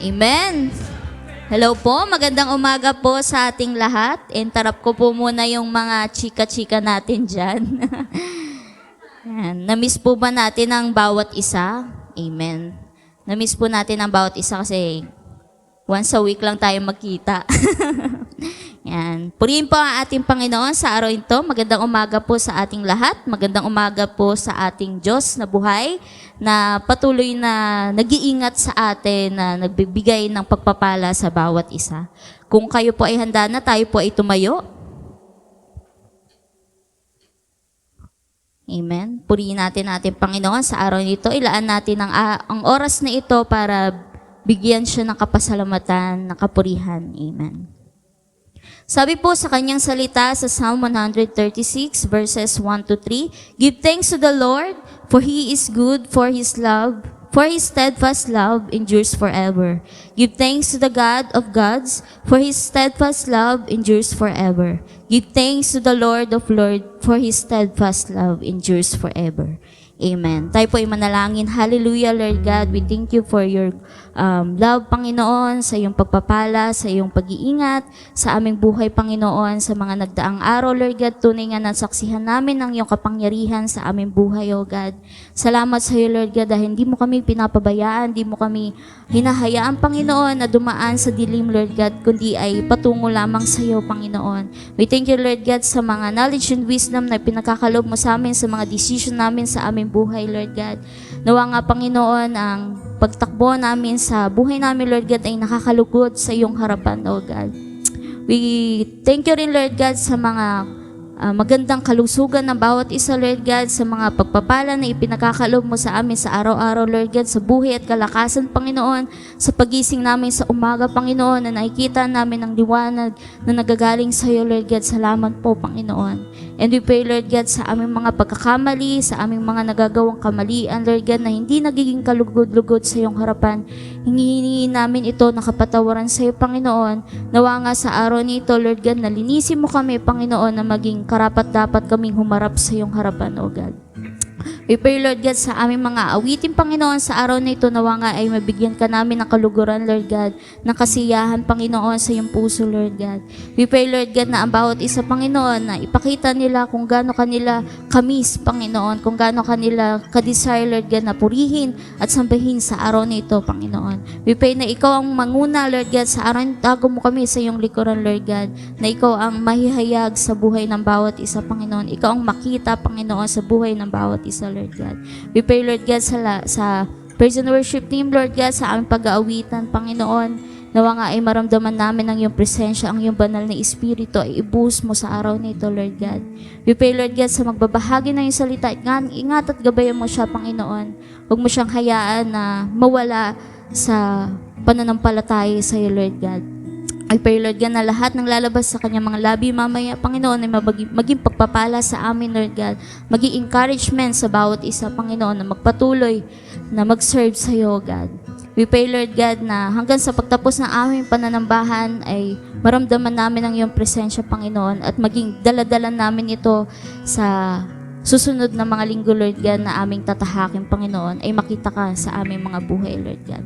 Amen. Hello po, magandang umaga po sa ating lahat. Interrupt ko po muna yung mga chika-chika natin dyan. Yan. Na-miss po ba natin ang bawat isa? Amen. Na-miss po natin ang bawat isa kasi once a week lang tayo magkita. Yan. Purihin po ang ating Panginoon sa araw ito. Magandang umaga po sa ating lahat. Magandang umaga po sa ating Diyos na buhay, na patuloy na nag-iingat sa atin, na nagbibigay ng pagpapala sa bawat isa. Kung kayo po ay handa na, tayo po ay tumayo. Amen. Purihin natin ating Panginoon sa araw nito. Ilaan natin ang oras na ito para bigyan siya ng kapasalamatan, ng kapurihan. Amen. Sabi po sa kanyang salita sa Psalm 136 verses 1 to 3, "Give thanks to the Lord, for He is good, for His steadfast love endures forever. Give thanks to the God of gods, for His steadfast love endures forever. Give thanks to the Lord of lords, for His steadfast love endures forever." Amen. Tayo po ay manalangin. Hallelujah, Lord God. We thank you for your love, Panginoon, sa iyong pagpapala, sa iyong pag-iingat, sa aming buhay, Panginoon, sa mga nagdaang araw, Lord God. Tunay nga nasaksihan namin ang iyong kapangyarihan sa aming buhay, O God. Salamat sa iyo, Lord God, dahil hindi mo kami pinapabayaan, hindi mo kami hinahayaan, Panginoon, na dumaan sa dilim, Lord God, kundi ay patungo lamang sa iyo, Panginoon. We thank you, Lord God, sa mga knowledge and wisdom na pinakakalob mo sa amin, sa mga decision namin sa aming buhay, Lord God. Nawa nga, Panginoon, ang pagtakbo namin sa buhay namin, Lord God, ay nakakalugod sa iyong harapan, O God. We thank you rin, Lord God, sa mga magandang kalusugan ng bawat isa, Lord God, sa mga pagpapala na ipinakakalob mo sa amin sa araw-araw, Lord God, sa buhay at kalakasan, Panginoon, sa pagising namin sa umaga, Panginoon, na nakikita namin ang liwanag na nagagaling sa iyo, Lord God. Salamat po, Panginoon. And we pray, Lord God, sa aming mga pagkakamali, sa aming mga nagagawang kamalian, Lord God, na hindi nagiging kalugod-lugod sa iyong harapan. Hingihingi namin ito na kapatawaran sa iyo, Panginoon. Nawa nga sa araw nito, Lord God, na linisin mo kami, Panginoon, na maging karapat-dapat kaming humarap sa iyong harapan, O God. We pray, Lord God, sa aming mga awitin, Panginoon, sa araw na ito, nawa nga ay mabigyan ka namin ng kaluguran, Lord God, ng kasiyahan, Panginoon, sa iyong puso, Lord God. We pray, Lord God, na ang bawat isa, Panginoon, na ipakita nila kung gaano kanila kamis, Panginoon, kung gaano kanila ka-desire, Lord God, na purihin at sambahin sa araw na ito, Panginoon. We pray na ikaw ang manguna, Lord God, sa araw na tago mo kami sa iyong likuran, Lord God, na ikaw ang mahihayag sa buhay ng bawat isa, Panginoon. Ikaw ang makita, Panginoon, sa buhay ng bawat isa, Lord God. We pray, Lord God, sa praise and worship team, Lord God, sa aming pag-aawitan, Panginoon. Nawa nga ay maramdaman namin ang iyong presensya, ang iyong banal na Espiritu ay ibuhos mo sa araw na ito, Lord God. We pray, Lord God, sa magbabahagi ng iyong salita, ingat at gabayan mo siya, Panginoon. Huwag mo siyang hayaan na mawala sa pananampalataya sa iyo, Lord God. I pray, Lord God, na lahat ng lalabas sa kanyang mga labi mamaya, Panginoon, ay maging pagpapala sa amin, Lord God. Maging encouragement sa bawat isa, Panginoon, na magpatuloy na mag-serve sa iyo, God. We pray, Lord God, na hanggang sa pagtapos ng aming pananambahan ay maramdaman namin ang iyong presensya, Panginoon, at maging daladalan namin ito sa susunod na mga linggo, Lord God, na aming tatahakin, Panginoon, ay makita ka sa aming mga buhay, Lord God.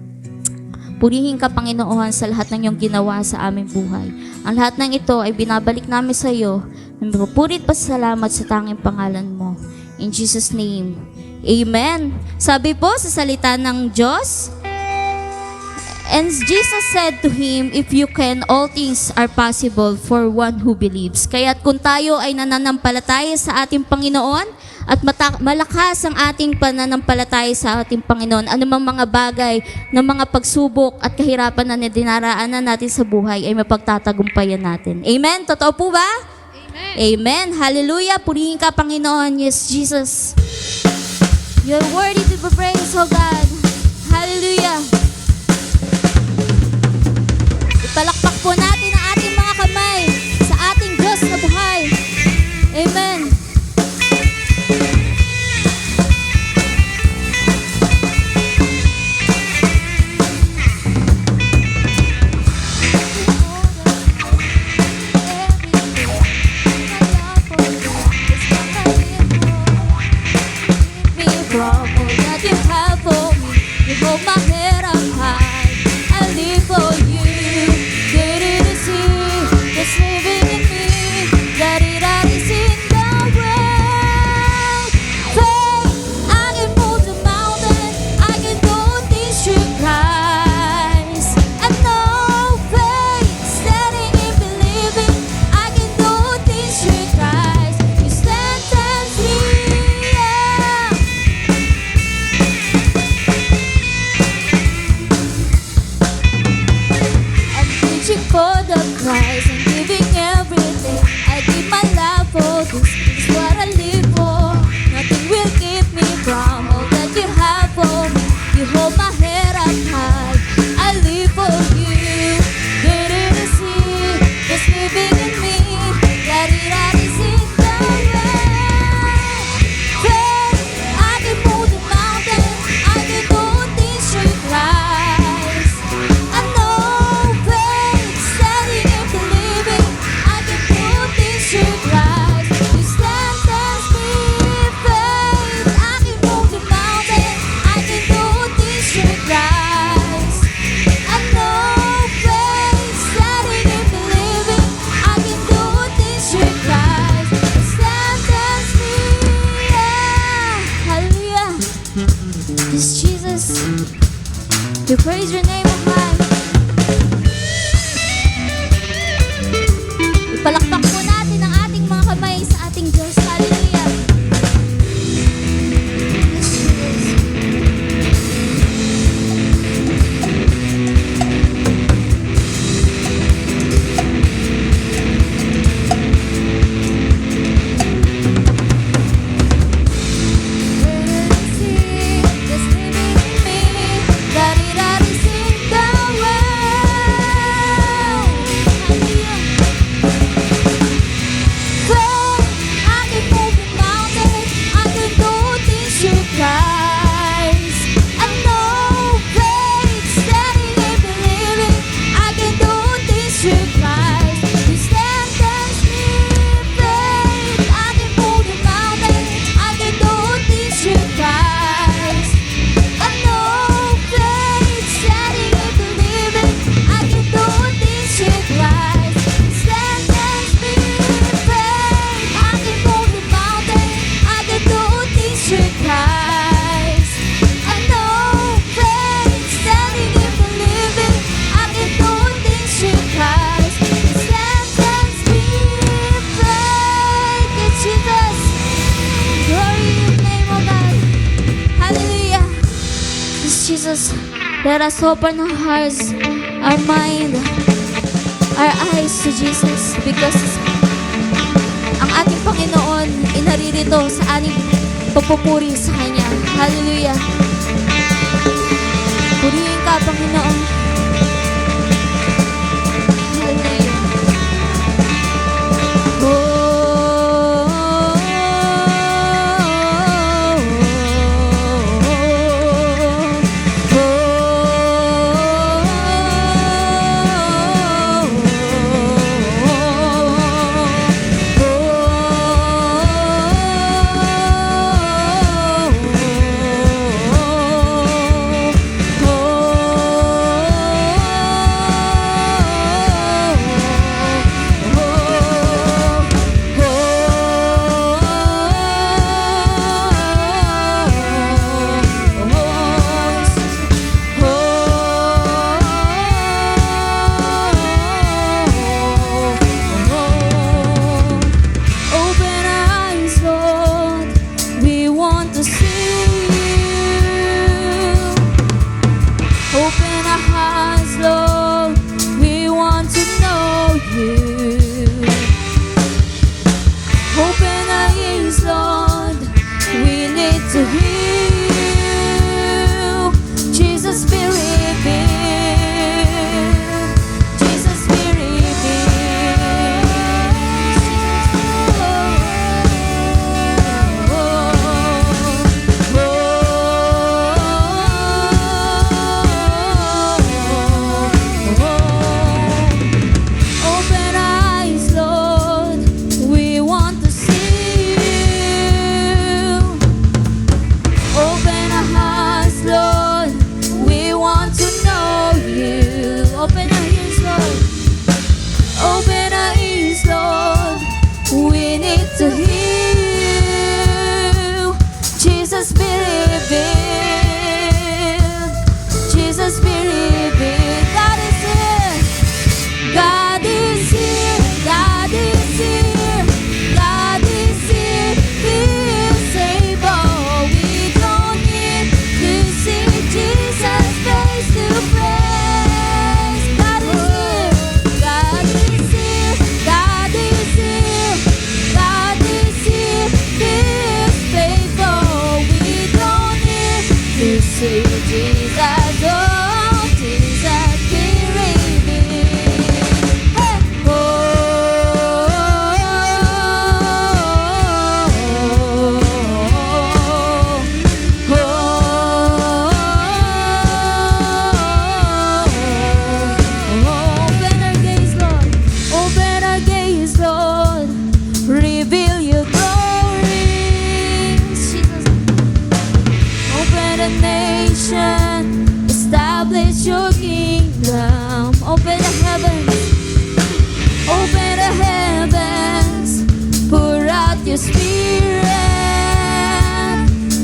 Purihin ka, Panginoon, sa lahat ng iyong ginawa sa aming buhay. Ang lahat ng ito ay binabalik namin sa iyo. Purit pa salamat sa tanging pangalan mo. In Jesus' name, Amen. Sabi po sa salita ng Diyos, "And Jesus said to him, if you can, all things are possible for one who believes." Kaya't kung tayo ay nananampalataya sa ating Panginoon, at malakas ang ating pananampalataya sa ating Panginoon, anumang mga bagay ng mga pagsubok at kahirapan na dinaraanan natin sa buhay ay mapagtatagumpayan natin. Amen? Totoo po ba? Amen. Amen. Hallelujah. Purihin ka, Panginoon. Yes, Jesus. You're worthy to be praised, oh God. Hallelujah. Ipalakpak po natin ang ating mga kamay sa ating Diyos na buhay. Amen. That you have for me, you hold my head up high. I live We praise your name, O God. Ipalakpak po natin ang ating mga kamay sa ating Diyos. Hallelujah. Yes, Jesus. Jesus, let us open our hearts, our mind, our eyes to Jesus, because ang ating Panginoon ay naririto sa ating pagpupuri sa Kanya. Hallelujah. Purihin ka, Panginoon. Hallelujah.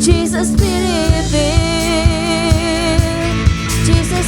Jesus, Spirit, Jesus,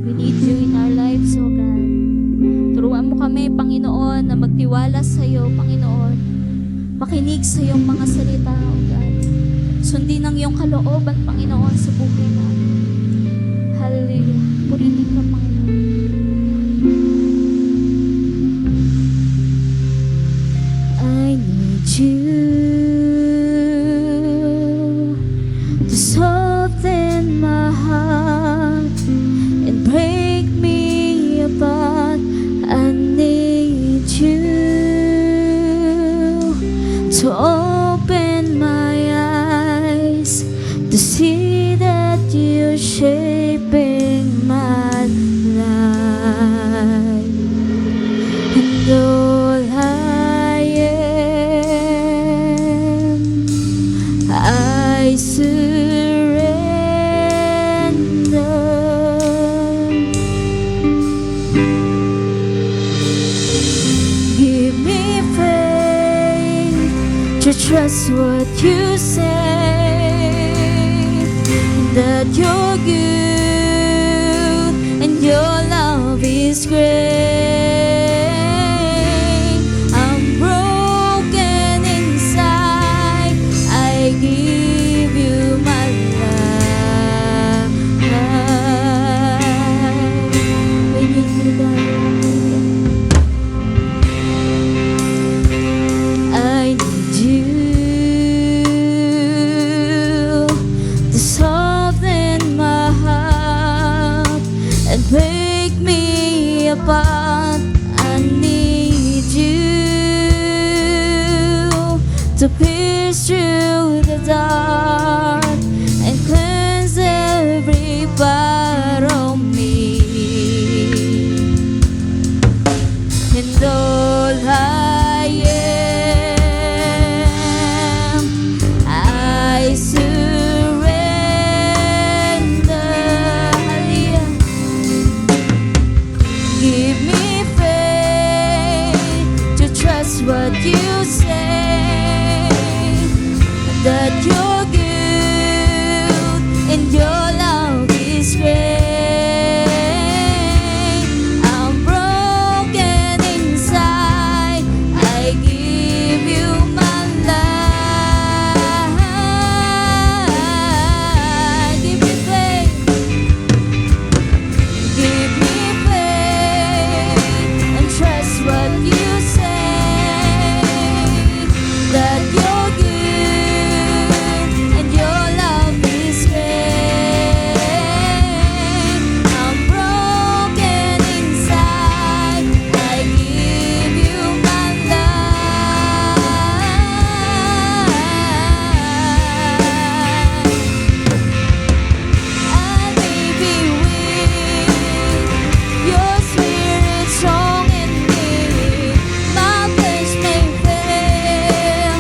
We need you in our lives, O God. Turuan mo kami, Panginoon, na magtiwala sa iyo, Panginoon. Makinig sa iyong mga salita, O God. Sundin ang iyong kalooban, Panginoon, sa buhay namin. Hallelujah. Purihin ka, Panginoon. I need you to soften my heart and break me apart. I need you to open my eyes to see that you're shaping my life. And all I am, I surrender. Give me faith to trust what you say, that you're good and your love is great. I'm broken inside, I give you my life. We need you, God. I need you to soften my heart and break me apart. I need you to pierce through the dark and cleanse every part of me. And all I am, I surrender. Hallelujah. Give me faith to trust what you say, that you're good and your love is great. I'm broken inside, I give you my life. Give me faith. Give me faith and trust what you say, that you're good and your love is great. I'm broken inside, I give you my life. I may be weak, your spirit strong in me. My flesh may fail,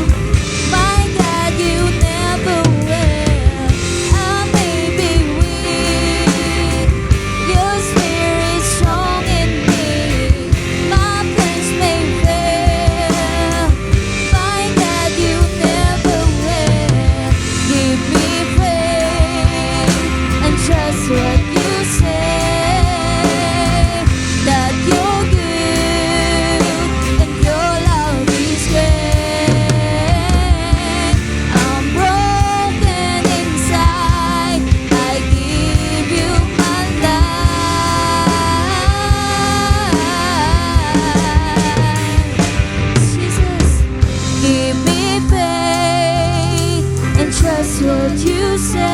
my God, you never will. I may be weak, your spirit strong in me. My flesh may fail, my God, you never will. Give me faith and trust what you say, that you're good and your love is great. I'm broken inside, I give you my life. Jesus, give me faith and trust what you say,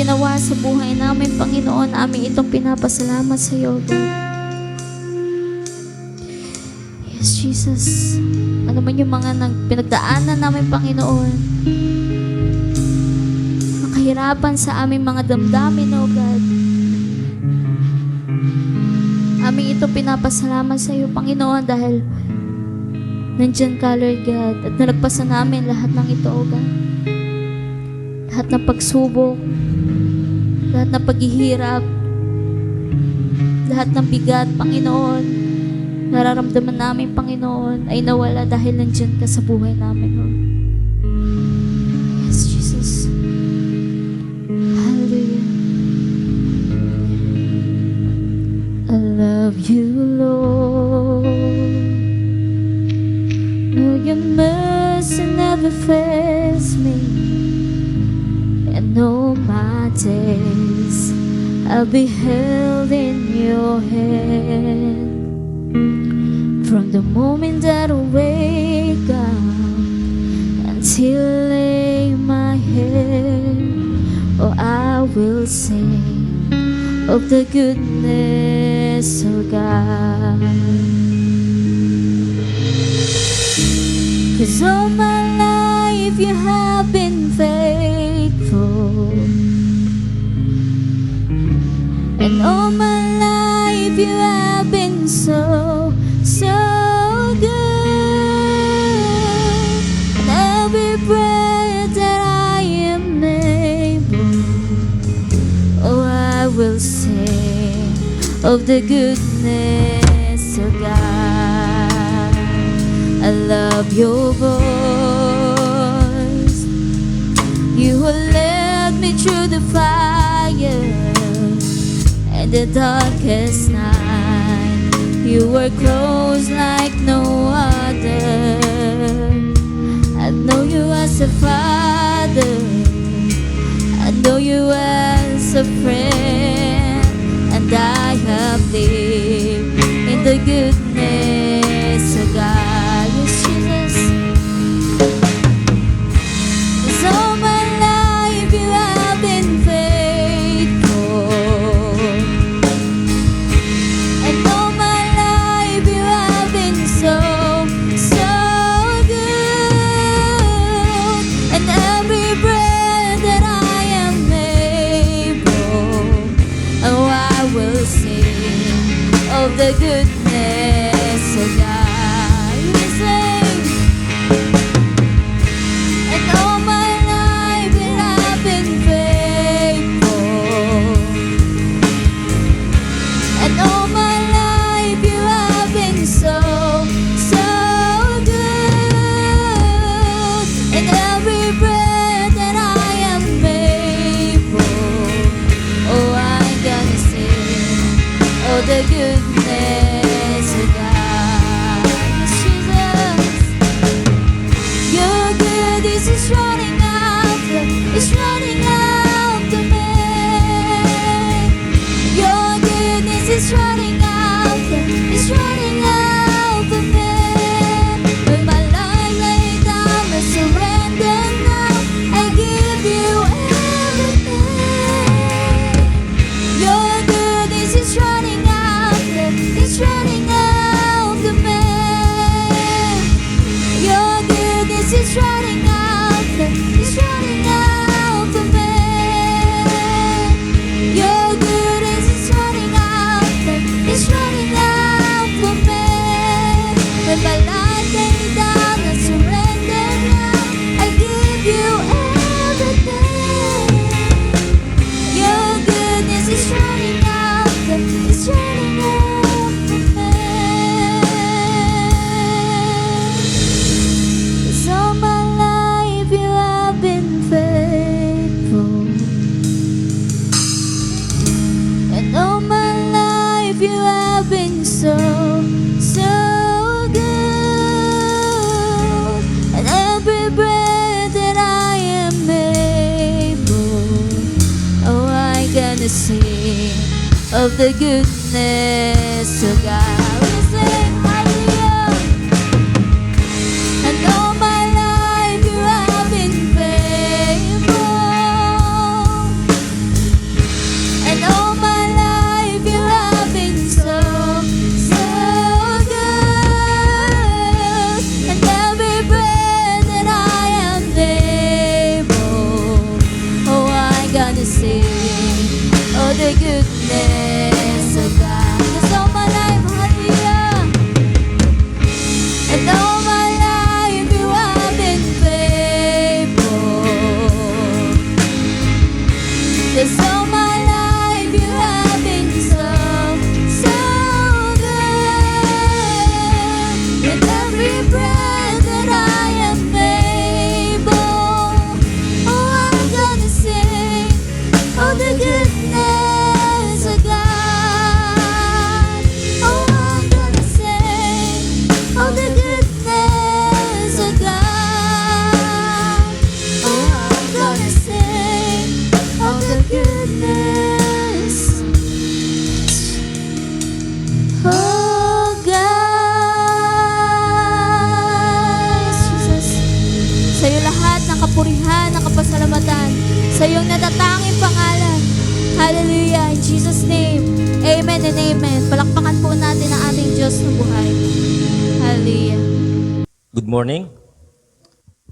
ginawa sa buhay namin, Panginoon, namin itong pinapasalamat sa iyo, God. Yes, Jesus. Ano man yung mga pinagdaanan namin, Panginoon, ang kahirapan sa aming mga damdamin, oh God. Aming ito pinapasalamat sa iyo, Panginoon, dahil nandyan ka, Lord God, at nalagpasan namin lahat ng ito, oh God. Lahat ng pagsubok, lahat ng paghihirap, lahat ng bigat, Panginoon, nararamdaman namin, Panginoon, ay nawala dahil nandyan ka sa buhay namin, Lord. Yes, Jesus. Hallelujah. I love you, Lord. No, your mercy never fails me, and all my days I'll be held in your hand. From the moment that I wake up until I lay my head, oh, I will sing of the goodness of God. 'Cause all my life you have been faithful, and all my life you have been so, so good. And every breath that I am able, oh, I will sing of the goodness of God. I love your voice. You have led me through the fire and the darkest night. You were close like no other. I know you as a father, I know you as a friend, and I have lived in the goodness of God. Yes, Jesus. 'Cause all my life you have been faithful, and all my life you have been so, so good. And every breath that I am able, oh, I will sing of the goodness of God. You sing. And all my life you have been faithful, and all my life you have been so, so good. And every breath that I am able, oh, I'm gonna sing oh, the goodness of God. Yes, Jesus. Your goodness is running after, it's running after me. Your goodness is running after, it's running after me. With my life laid down, I surrender now. I give you everything. Your goodness is running after, it's running after me. Your goodness is running after, it's running after me. Your goodness is running after, it's running after me. When my life laid down, I surrender now. I give you everything. Your goodness is running after, it's running after me. 'Cause all my life you have been faithful, and all my life you have been so, so good. And every breath that I am able, oh, I gonna sing of the goodness of God. We sing hallelujah. And all my life you have been faithful, goodness of God. 'Cause all my life, hallelujah, and all my life you have been faithful. 'Cause all my life you have been so, so good. With every breath that I am able, oh, I'm gonna sing of the goodness of God. Oh, I'm gonna sing of the goodness of God. Oh, I'm gonna sing of the goodness of God. Jesus, sa iyo lahat ng kapurihan, ng kapasalamatan, sa iyong natatanging pangalan. Hallelujah. In Jesus' name, amen and amen. Palakpakan po natin ang ating Diyos ng buhay. Hallelujah. Good morning.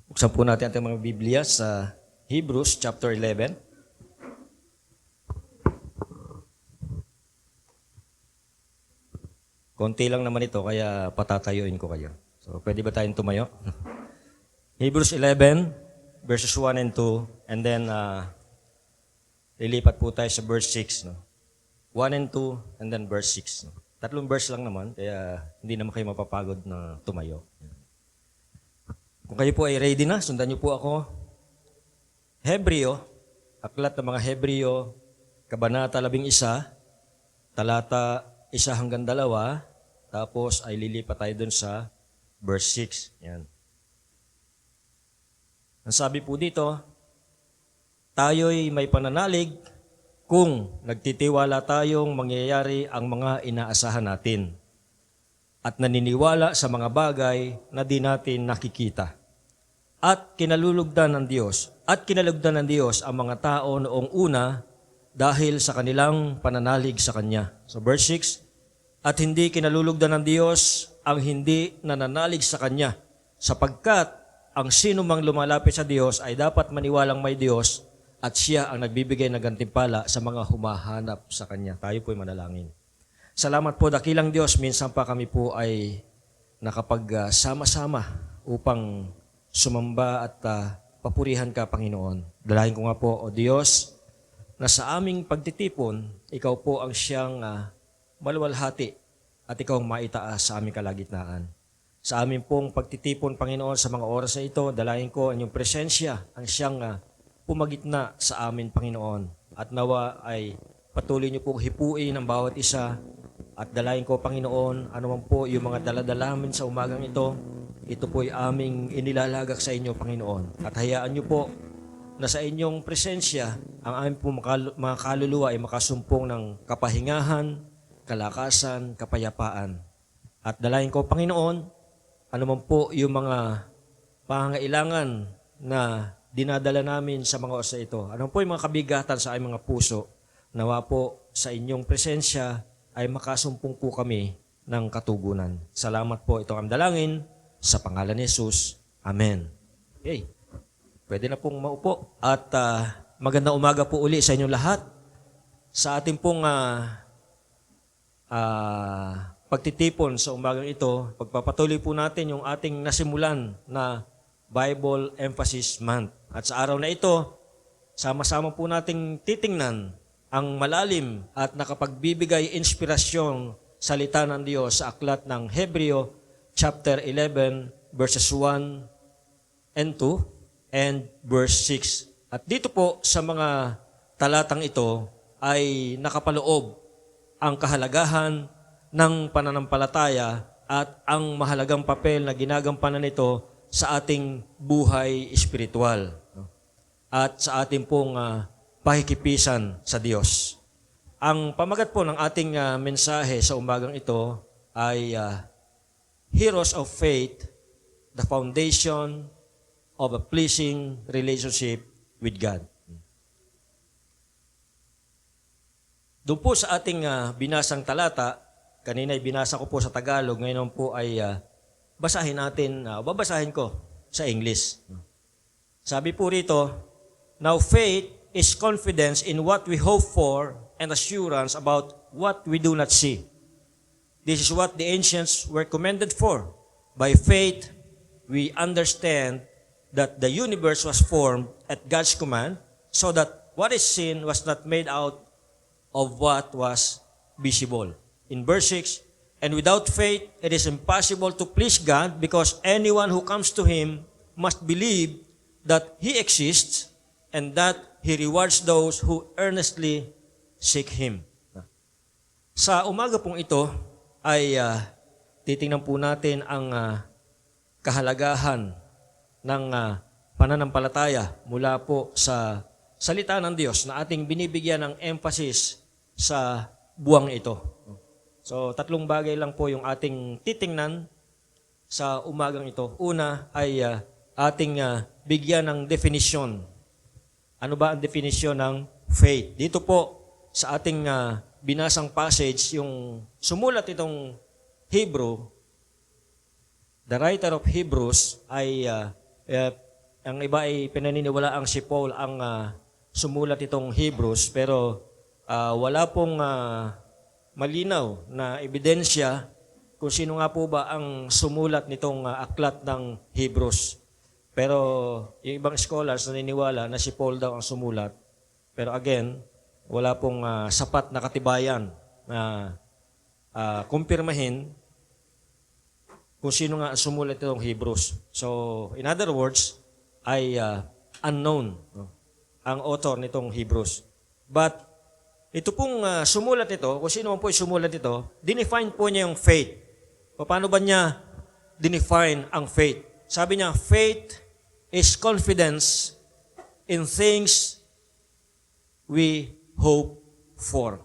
Buksan po natin ating mga Biblia sa Hebrews chapter 11. Konti lang naman ito, kaya patatayuin ko kayo. So, pwede ba tayong tumayo? Hebrews 11, verses 1 and 2, and then lilipat po tayo sa verse 6. No? 1 and 2, and then verse 6. No? 3 verse lang naman, kaya hindi naman kayo mapapagod na tumayo. Kung kayo po ay ready na, sundan niyo po ako. Hebreo, aklat ng mga Hebreo, Kabanata 11, talata 1 hanggang 2, tapos ay lilipat tayo dun sa verse 6. Yan. Ang sabi po dito, tayo'y may pananalig kung nagtitiwala tayong mangyayari ang mga inaasahan natin at naniniwala sa mga bagay na di natin nakikita. At kinalulugdan ng Diyos ang mga tao noong una dahil sa kanilang pananalig sa Kanya. So verse 6, at hindi kinalulugdan ng Diyos ang hindi nananalig sa Kanya, sapagkat ang sino mang lumalapit sa Diyos ay dapat maniwalang may Diyos at Siya ang nagbibigay ng gantimpala sa mga humahanap sa Kanya. Tayo po'y manalangin. Salamat po, dakilang Diyos, minsan pa kami po ay nakapagsama-sama upang sumamba at papurihan ka, Panginoon. Dalahin ko nga po, O Diyos, na sa aming pagtitipon, Ikaw po ang siyang maluwalhati at Ikaw ang maitaas sa aming kalagitnaan. Sa aming pong pagtitipon, Panginoon, sa mga oras na ito, dalahin ko ang iyong presensya, ang siyang pumagitna sa amin, Panginoon. At nawa ay patuloy niyo pong hipuin ang bawat isa. At dalahin ko, Panginoon, anuman po yung mga daladala namin sa umagang ito po ay aming inilalagak sa inyo, Panginoon. At hayaan niyo po na sa inyong presensya, ang aming po mga kaluluwa ay makasumpong ng kapahingahan, kalakasan, kapayapaan. At dalahin ko, Panginoon, anuman po yung mga pangangailangan na dinadala namin sa mga oras na ito. Anuman po yung mga kabigatan sa aming mga puso, nawa po sa inyong presensya ay makasumpong po kami ng katugunan. Salamat po, ito ang dalangin sa pangalan ni Jesus. Amen. Okay. Pwede na pong maupo. At magandang umaga po uli sa inyong lahat. Sa ating pong pagtitipon sa umagang ito, pagpapatuloy po natin yung ating nasimulan na Bible Emphasis Month. At sa araw na ito, sama-sama po nating titingnan ang malalim at nakapagbibigay inspirasyon salita ng Diyos sa aklat ng Hebreo chapter 11 verses 1 and 2 and verse 6. At dito po sa mga talatang ito ay nakapaloob ang kahalagahan ng pananampalataya at ang mahalagang papel na ginagampanan nito sa ating buhay espiritual at sa ating pong pakikipisan sa Diyos. Ang pamagat po ng ating mensahe sa umagang ito ay Heroes of Faith, the Foundation of a Pleasing Relationship with God. Doon po sa ating binasang talata, kanina ay binasa ko po sa Tagalog, ngayon po ay babasahin ko sa English. Sabi po rito, now faith is confidence in what we hope for and assurance about what we do not see. This is what the ancients were commended for. By faith, we understand that the universe was formed at God's command, so that what is seen was not made out of what was visible. In verse 6, and without faith, it is impossible to please God, because anyone who comes to Him must believe that He exists and that He rewards those who earnestly seek Him. Sa umaga pong ito ay titingnan po natin ang kahalagahan ng pananampalataya mula po sa salita ng Diyos na ating binibigyan ng emphasis sa buwang ito. So, 3 bagay lang po yung ating titingnan sa umagang ito. Una ay ating bigyan ng definition. Ano ba ang definition ng faith? Dito po sa ating binasang passage, yung sumulat itong Hebrew, the writer of Hebrews ay, ang iba ay pinaniniwalaang si Paul ang sumulat itong Hebrews, pero wala pong malinaw na ebidensya kung sino nga po ba ang sumulat nitong aklat ng Hebrews. Pero yung ibang scholars naniniwala na si Paul daw ang sumulat. Pero again, wala pong sapat na katibayan na kumpirmahin kung sino nga ang sumulat nitong Hebrews. So, in other words, ay unknown ang author nitong Hebrews. But ito pong sumulat ito, kung sino man po yung sumulat ito, dinefine po niya yung faith. Paano ba niya dinefine ang faith? Sabi niya, faith is confidence in things we hope for.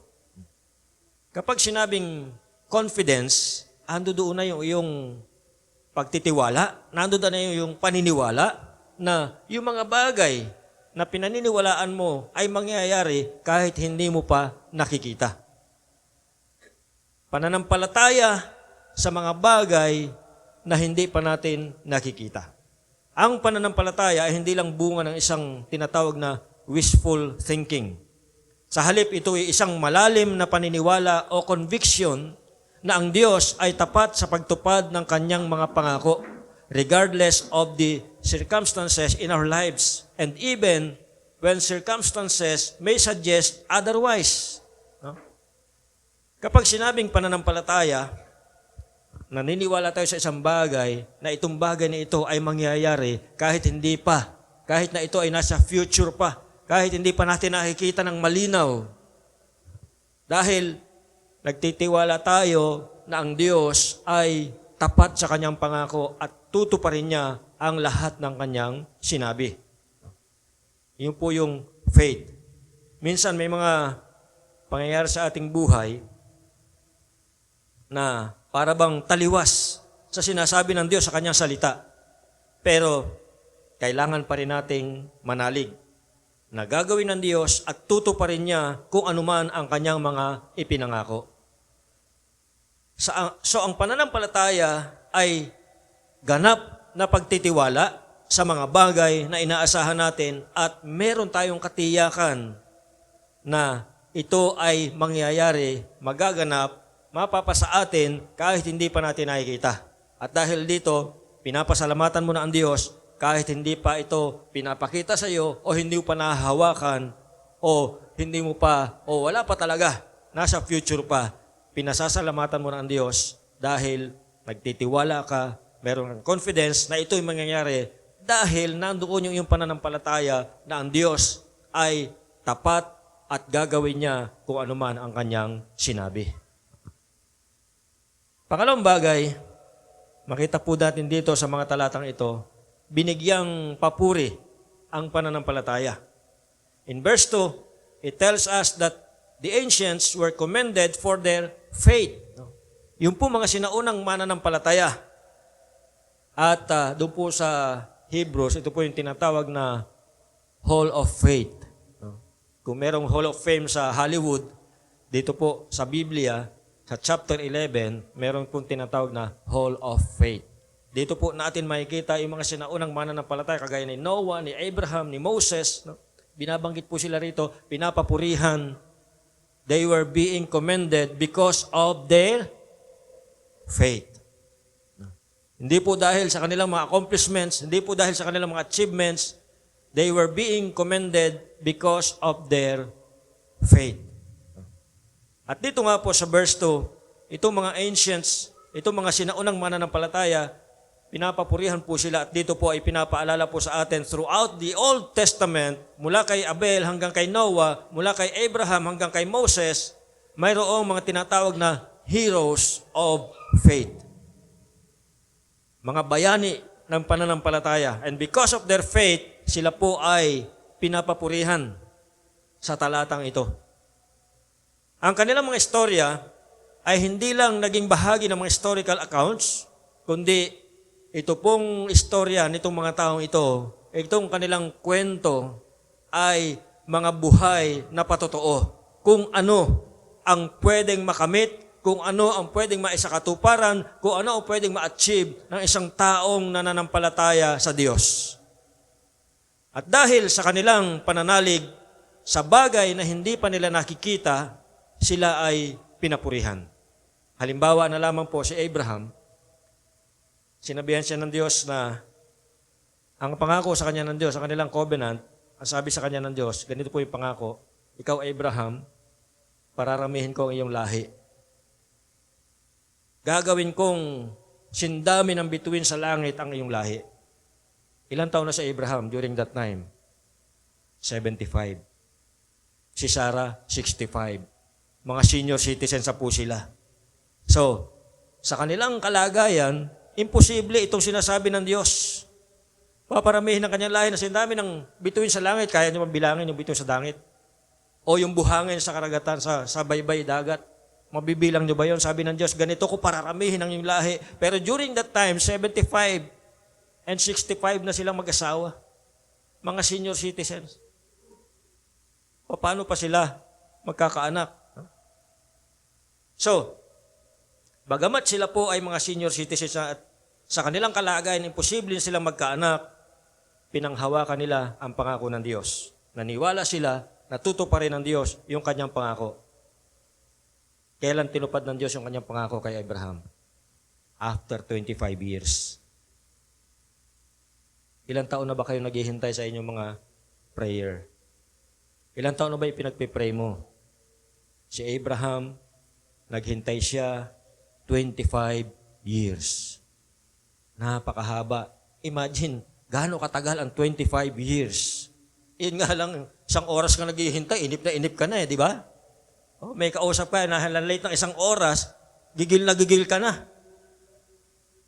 Kapag sinabing confidence, ando doon na yung pagtitiwala, nando na yung paniniwala na yung mga bagay na pinaniniwalaan mo ay mangyayari kahit hindi mo pa nakikita. Pananampalataya sa mga bagay na hindi pa natin nakikita. Ang pananampalataya ay hindi lang bunga ng isang tinatawag na wishful thinking. Sa halip, ito ay isang malalim na paniniwala o conviction na ang Diyos ay tapat sa pagtupad ng kanyang mga pangako, regardless of the circumstances in our lives, and even when circumstances may suggest otherwise. No? Kapag sinabing pananampalataya, naniniwala tayo sa isang bagay na itong bagay na ito ay mangyayari kahit hindi pa, kahit na ito ay nasa future pa, kahit hindi pa natin nakikita ng malinaw. Dahil nagtitiwala tayo na ang Diyos ay tapat sa kanyang pangako at tutuparin niya ang lahat ng kanyang sinabi. Yun po yung faith. Minsan may mga pangyayari sa ating buhay na para bang taliwas sa sinasabi ng Diyos sa kanyang salita. Pero kailangan pa rin nating manalig na gagawin ng Diyos at tutuparin niya kung anuman ang kanyang mga ipinangako. So ang pananampalataya ay ganap na pagtitiwala sa mga bagay na inaasahan natin at meron tayong katiyakan na ito ay mangyayari, magaganap, mapapasa atin kahit hindi pa natin nakikita. At dahil dito, pinapasalamatan mo na ang Diyos kahit hindi pa ito pinapakita sa iyo o hindi mo pa nahahawakan o hindi mo pa o wala pa talaga, nasa future pa, pinasasalamatan mo na ang Diyos dahil nagtitiwala ka, meron kang confidence na ito'y mangyayari dahil nandoon yung iyong pananampalataya na ang Diyos ay tapat at gagawin niya kung anuman ang kanyang sinabi. Pangalawang bagay, makita po natin dito sa mga talatang ito, binigyang papuri ang pananampalataya. In verse 2, it tells us that the ancients were commended for their faith. Yung po mga sinaunang mananampalataya. At doon po sa Hebrews, ito po yung tinatawag na Hall of Faith. Kung merong Hall of Fame sa Hollywood, dito po sa Biblia, sa chapter 11, meron pong tinatawag na Hall of Faith. Dito po natin makikita yung mga sinaunang mananampalataya, kagaya ni Noah, ni Abraham, ni Moses. No? Binabanggit po sila rito, pinapapurihan They were being commended because of their faith. Hindi po dahil sa kanilang mga accomplishments, hindi po dahil sa kanilang mga achievements, they were being commended because of their faith. At dito nga po sa verse 2, itong mga ancients, itong mga sinaunang mananampalataya, pinapapurihan po sila at dito po ay pinapaalala po sa atin throughout the Old Testament, mula kay Abel hanggang kay Noah, mula kay Abraham hanggang kay Moses, mayroong mga tinatawag na heroes of faith. Mga bayani ng pananampalataya. And because of their faith, sila po ay pinapapurihan sa talatang ito. Ang kanilang mga istorya ay hindi lang naging bahagi ng mga historical accounts, kundi ito pong istorya nitong mga taong ito, itong kanilang kwento ay mga buhay na patotoo. Kung ano ang pwedeng makamit, kung ano ang pwedeng maisakatuparan, kung ano ang pwedeng ma-achieve ng isang taong nananampalataya sa Diyos. At dahil sa kanilang pananalig, sa bagay na hindi pa nila nakikita, sila ay pinapurihan. Halimbawa na lamang po si Abraham, sinabihan siya ng Diyos na ang pangako sa kanya ng Diyos, sa kanilang covenant, ang sabi sa kanya ng Diyos, ganito po yung pangako, ikaw Abraham, pararamihin ko ang iyong lahi. Gagawin kong sindami ng bituin sa langit ang iyong lahi. Ilang taon na si Abraham during that time? 75. Si Sarah, 65. Mga senior citizens sa po sila. So, sa kanilang kalagayan, imposible itong sinasabi ng Diyos. Paparamihin ng kanyang lahi na sindami ng bituin sa langit. Kaya niyo bilangin yung bituin sa langit? O yung buhangin sa karagatan, sa baybay dagat? Mabibilang niyo ba yun? Sabi ng Diyos, ganito ko pararamihin ang iyong lahi. Pero during that time, 75 and 65 na silang mag-asawa. Mga senior citizens. Paano pa sila magkakaanak? So, bagamat sila po ay mga senior citizens at sa kanilang kalagayan, imposible silang magkaanak, pinanghawakan nila ang pangako ng Diyos. Naniwala sila, natutuparin ng Diyos yung kanyang pangako. Kailan tinupad ng Diyos yung kanyang pangako kay Abraham? After 25 years. Ilang taon na ba kayo naghihintay sa inyong mga prayer? Ilang taon na ba yung pinagpipray mo? Si Abraham, naghintay siya 25 years. Napakahaba. Imagine, gaano katagal ang 25 years? Yun nga lang, isang oras ka naghihintay, inip ka na di ba? Oh, may kausap ka, nahalalate ng isang oras, gigil ka na.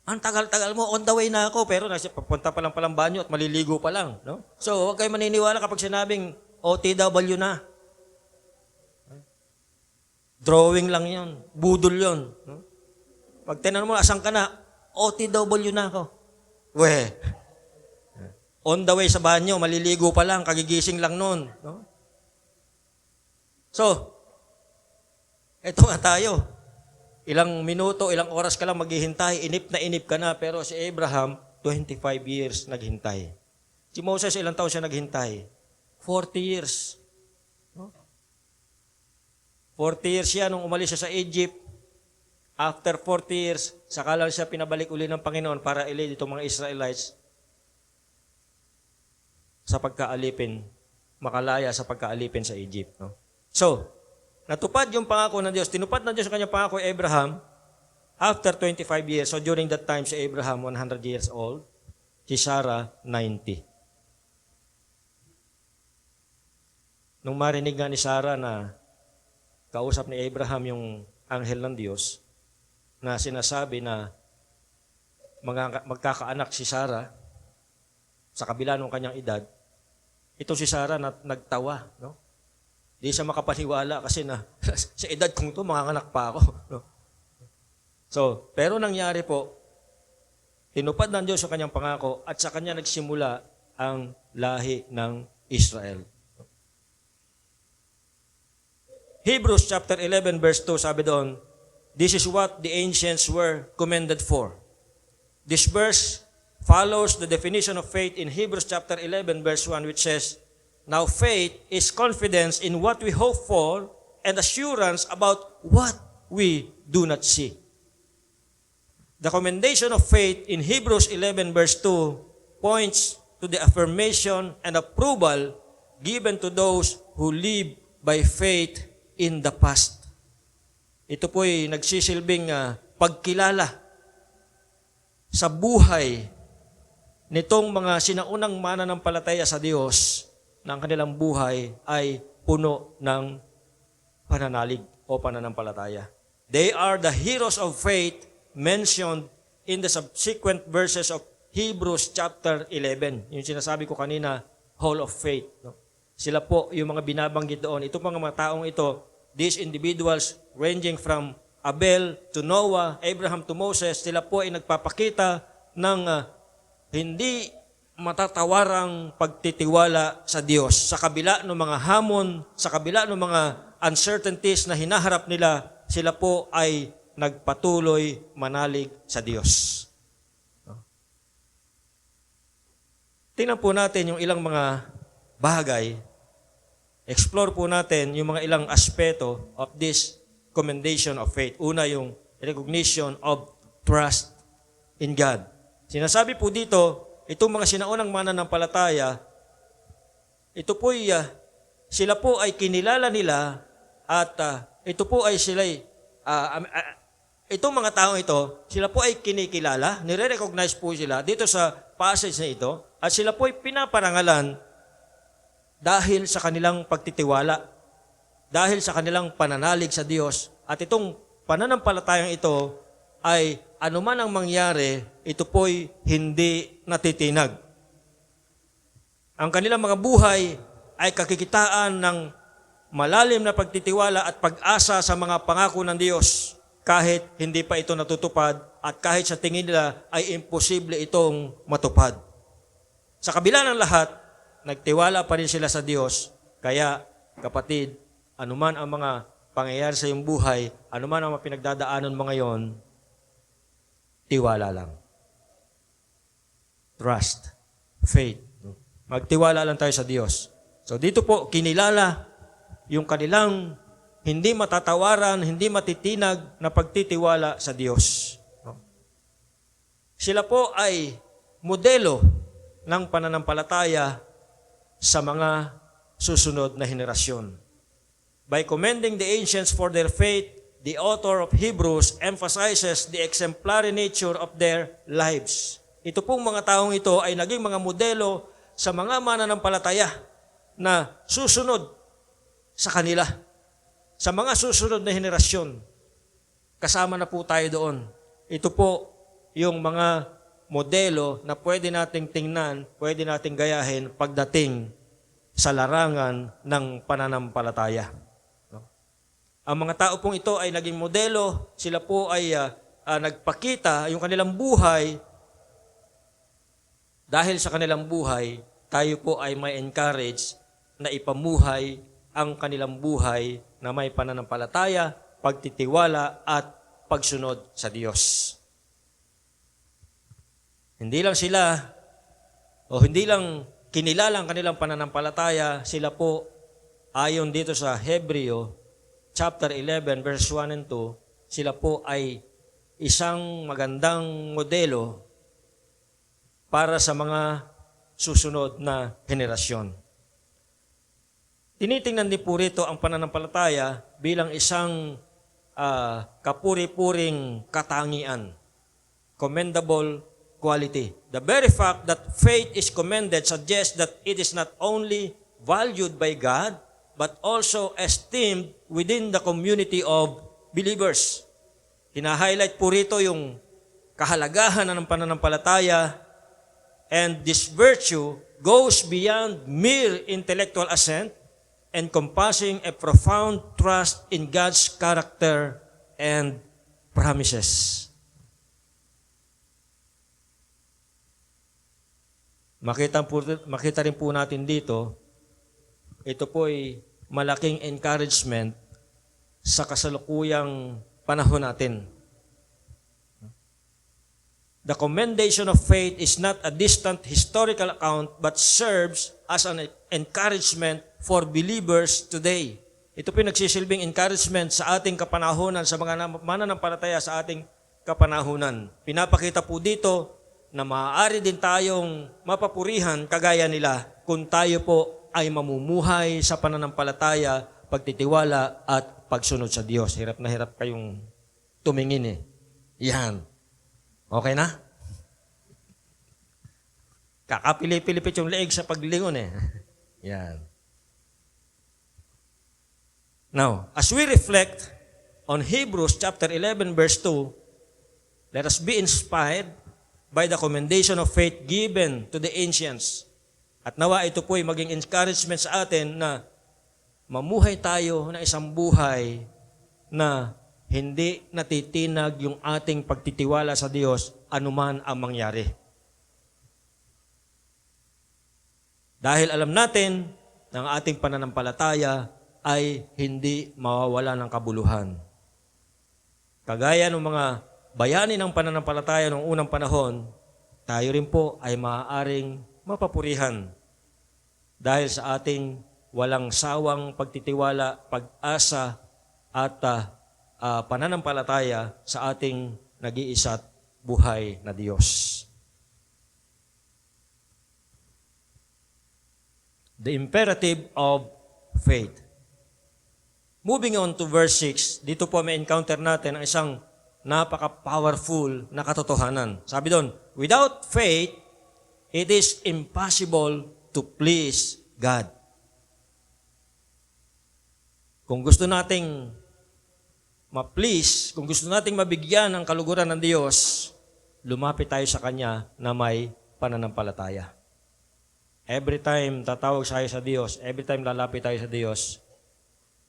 Ang tagal-tagal mo, on the way na ako, pero papunta pa lang palang banyo at maliligo pa lang. No? So, huwag kayo maniniwala kapag sinabing OTW na. Drawing lang yon, budol yon. No? Pag tinanong mo, asan ka na? OTW na ako. On the way sa banyo, maliligo pa lang, kagigising lang nun. No? So, eto nga tayo. Ilang minuto, ilang oras ka lang maghihintay, inip ka na, pero si Abraham, 25 years naghintay. Si Moses, ilang taon siya naghintay? 40 years. No? 40 years siya nung umalis siya sa Egypt. After 40 years, saka lang siya pinabalik uli ng Panginoon para i-lead itong mga Israelites sa pagkaalipin, makalaya sa pagkaalipin sa Egypt. No? So, natupad yung pangako ng Diyos. Tinupad ng Diyos ang kanyang pangako kay Abraham after 25 years. So during that time, si Abraham 100 years old, si Sarah 90. Nung marinig nga ni Sarah na kausap ni Abraham yung anghel ng Diyos na sinasabi na magkakaanak si Sarah sa kabila ng kanyang edad, ito si Sarah na nagtawa, no? Di siya makapaniwala kasi na sa edad kong to, manganganak pa ako. No? So, pero nangyari po, tinupad ng Diyos ang kanyang pangako at sa kanya nagsimula ang lahi ng Israel. Hebrews chapter 11 verse 2, sabi doon, this is what the ancients were commended for. This verse follows the definition of faith in Hebrews chapter 11 verse 1 which says, now faith is confidence in what we hope for and assurance about what we do not see. The commendation of faith in Hebrews 11 verse 2 points to the affirmation and approval given to those who live by faith in the past. Ito po'y nagsisilbing pagkilala sa buhay nitong mga sinaunang mananampalataya sa Diyos na ang kanilang buhay ay puno ng pananalig o pananampalataya. They are the heroes of faith mentioned in the subsequent verses of Hebrews chapter 11. Yung sinasabi ko kanina, Hall of Faith. No? Sila po yung mga binabanggit doon. Ito pang mga taong ito, these individuals ranging from Abel to Noah, Abraham to Moses, sila po ay nagpapakita ng hindi matatawarang pagtitiwala sa Diyos. Sa kabila ng mga hamon, sa kabila ng mga uncertainties na hinaharap nila, sila po ay nagpatuloy manalig sa Diyos. Tingnan po natin yung ilang mga bagay. Explore po natin yung mga ilang aspeto of this commendation of faith. Una, yung recognition of trust in God. Sinasabi po dito, itong mga sinaunang mananampalataya, ito po sila po ay kinilala nila at ito po ay sila'y itong mga taong ito, sila po ay kinikilala, nire-recognize po sila dito sa passage na ito, at sila po ay pinaparangalan dahil sa kanilang pagtitiwala, dahil sa kanilang pananalig sa Diyos. At itong pananampalatayang ito ay anuman ang mangyari, ito po'y hindi natitinag. Ang kanilang mga buhay ay kakikitaan ng malalim na pagtitiwala at pag-asa sa mga pangako ng Diyos kahit hindi pa ito natutupad at kahit sa tingin nila ay imposible itong matupad. Sa kabila ng lahat, nagtiwala pa rin sila sa Diyos. Kaya, kapatid, anuman ang mga pangyayari sa iyong buhay, anuman ang mga pinagdadaanan mo ngayon, tiwala lang. Trust. Faith. Magtiwala lang tayo sa Diyos. So dito po, kinilala yung kanilang hindi matatawaran, hindi matitinag na pagtitiwala sa Diyos. Sila po ay modelo ng pananampalataya sa mga susunod na henerasyon. By commending the ancients for their faith, the author of Hebrews emphasizes the exemplary nature of their lives. Ito pong mga taong ito ay naging mga modelo sa mga mananampalataya na susunod sa kanila. Sa mga susunod na henerasyon, kasama na po tayo doon. Ito po yung mga modelo na pwede nating tingnan, pwede nating gayahin pagdating sa larangan ng pananampalataya. Ang mga tao pong ito ay naging modelo, sila po ay nagpakita yung kanilang buhay. Dahil sa kanilang buhay, tayo po ay may encourage na ipamuhay ang kanilang buhay na may pananampalataya, pagtitiwala at pagsunod sa Diyos. Hindi lang sila o hindi lang kinilala ang kanilang pananampalataya, sila po ayon dito sa Hebreo chapter 11 verse 1 and 2, sila po ay isang magandang modelo para sa mga susunod na henerasyon. Tinitingnan din po rito ang pananampalataya bilang isang kapuri-puring katangian, commendable quality. The very fact that faith is commended suggests that it is not only valued by God, but also esteemed within the community of believers. Hina-highlight po rito yung kahalagahan ng pananampalataya, and this virtue goes beyond mere intellectual assent, encompassing a profound trust in God's character and promises. Makita rin po natin dito, ito po ay malaking encouragement sa kasalukuyang panahon natin. The commendation of faith is not a distant historical account but serves as an encouragement for believers today. Ito po yung nagsisilbing encouragement sa ating kapanahunan, sa mga mananampalataya sa ating kapanahunan. Pinapakita po dito na maaari din tayong mapapurihan kagaya nila kung tayo po ay mamumuhay sa pananampalataya, pagtitiwala at pagsunod sa Diyos. Hirap na hirap kayong tumingin eh. Yan. Okay na? Kakapilipilipit yung leeg sa paglingon eh. Yan. Now, as we reflect on Hebrews chapter 11 verse 2, let us be inspired by the commendation of faith given to the ancients. At nawa ito po ay maging encouragement sa atin na mamuhay tayo na isang buhay na hindi natitinag yung ating pagtitiwala sa Diyos anuman ang mangyari. Dahil alam natin na ang ating pananampalataya ay hindi mawawala ng kabuluhan. Kagaya ng mga bayani ng pananampalataya noong unang panahon, tayo rin po ay maaaring mapapurihan dahil sa ating walang sawang pagtitiwala, pag-asa at pananampalataya sa ating nag-iisa't buhay na Diyos. The imperative of faith. Moving on to verse 6, dito po may encounter natin ang isang napaka-powerful na katotohanan. Sabi doon, without faith, it is impossible to please God. Kung gusto nating ma-please, kung gusto nating mabigyan ng kaluguran ng Diyos, lumapit tayo sa Kanya na may pananampalataya. Every time tatawag tayo sa Diyos, every time lalapit tayo sa Diyos,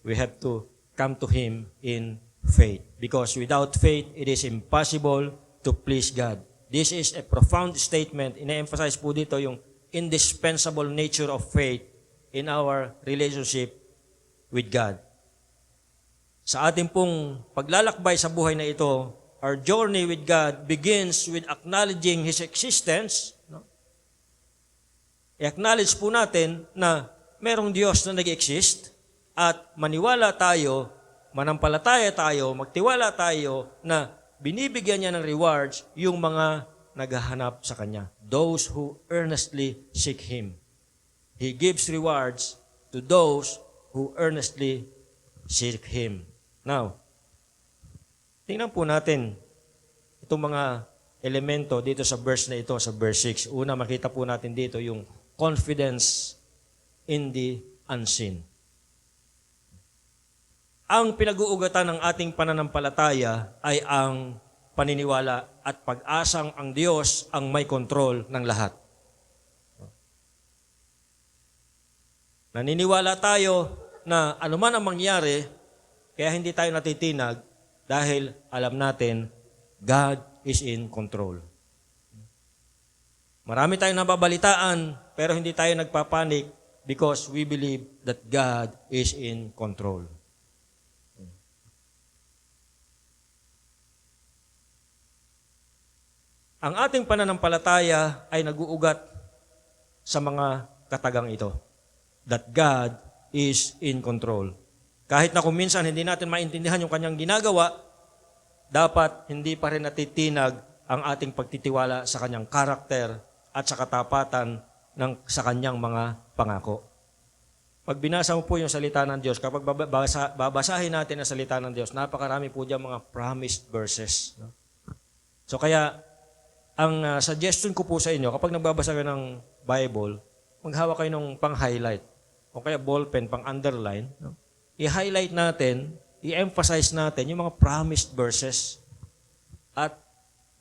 we have to come to Him in faith. Because without faith, it is impossible to please God. This is a profound statement. Ina-emphasize po dito yung indispensable nature of faith in our relationship with God. Sa ating pong paglalakbay sa buhay na ito, our journey with God begins with acknowledging His existence. No? I-acknowledge po natin na merong Diyos na nag-exist at maniwala tayo, manampalataya tayo, magtiwala tayo na binibigyan niya ng rewards yung mga naghahanap sa Kanya. Those who earnestly seek Him. He gives rewards to those who earnestly seek Him. Now, tingnan po natin itong mga elemento dito sa verse na ito, sa verse 6. Una, makita po natin dito yung confidence in the unseen. Ang pinag-uugatan ng ating pananampalataya ay ang paniniwala at pag-asang ang Diyos ang may kontrol ng lahat. Naniniwala tayo na anuman ang mangyari, kaya hindi tayo natitinag dahil alam natin God is in control. Marami tayong nababalitaan pero hindi tayo nagpapanik because we believe that God is in control. Ang ating pananampalataya ay nag-uugat sa mga katagang ito. That God is in control. Kahit na kung minsan hindi natin maintindihan yung kanyang ginagawa, dapat hindi pa rin natitinag ang ating pagtitiwala sa kanyang karakter at sa katapatan sa kanyang mga pangako. Pag binasa mo po yung salita ng Diyos, kapag babasahin natin ang salita ng Diyos, napakarami po dyan mga promised verses. So kaya, ang suggestion ko po sa inyo, kapag nagbabasa kayo ng Bible, maghawak kayo ng pang-highlight o kaya ballpen, pang-underline. No? I-highlight natin, i-emphasize natin yung mga promised verses. At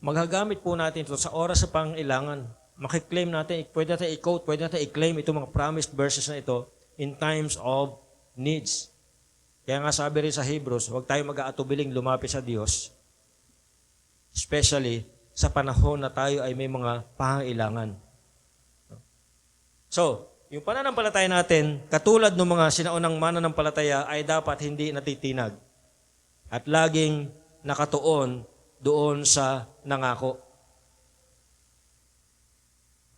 maghagamit po natin ito sa oras sa pangailangan. Makiklaim natin, pwede natin i-quote, pwede natin i-claim itong mga promised verses na ito in times of needs. Kaya nga sabi rin sa Hebrews, huwag tayo mag-aatubiling lumapit sa Diyos, especially sa panahon na tayo ay may mga pangailangan. So, yung pananampalataya natin, katulad ng mga sinaunang mananampalataya, ay dapat hindi natitinag at laging nakatuon doon sa nangako.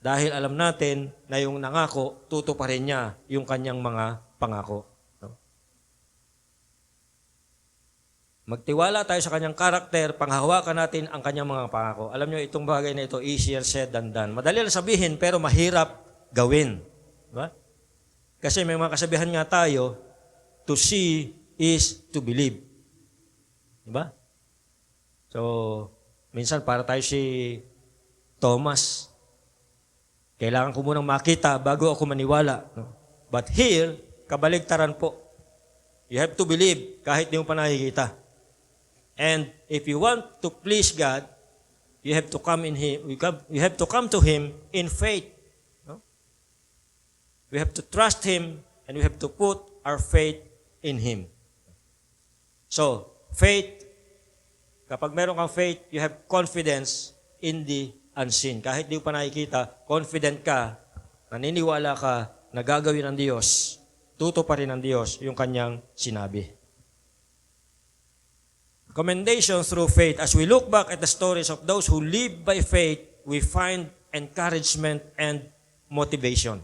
Dahil alam natin na yung nangako, tutuparin niya yung kanyang mga pangako. Magtiwala tayo sa kanyang karakter, panghahawakan natin ang kanyang mga pangako. Alam nyo, itong bagay na ito, easier said than done. Madali lang sabihin, pero mahirap gawin. Diba? Kasi may mga kasabihan nga tayo, to see is to believe. Diba? So, minsan para tayo si Thomas, kailangan ko munang makita bago ako maniwala. No? But here, kabaligtaran po. You have to believe kahit di mo pa nakikita. And if you want to please God, you have to come in Him. You have to come to Him in faith. No? We have to trust Him and we have to put our faith in Him. So, faith, kapag meron kang faith, you have confidence in the unseen. Kahit di mo pa nakikita, confident ka, naniniwala ka na gagawin ng Diyos, tutuparin ng Diyos yung kanyang sinabi. Commendation through faith. As we look back at the stories of those who live by faith, we find encouragement and motivation.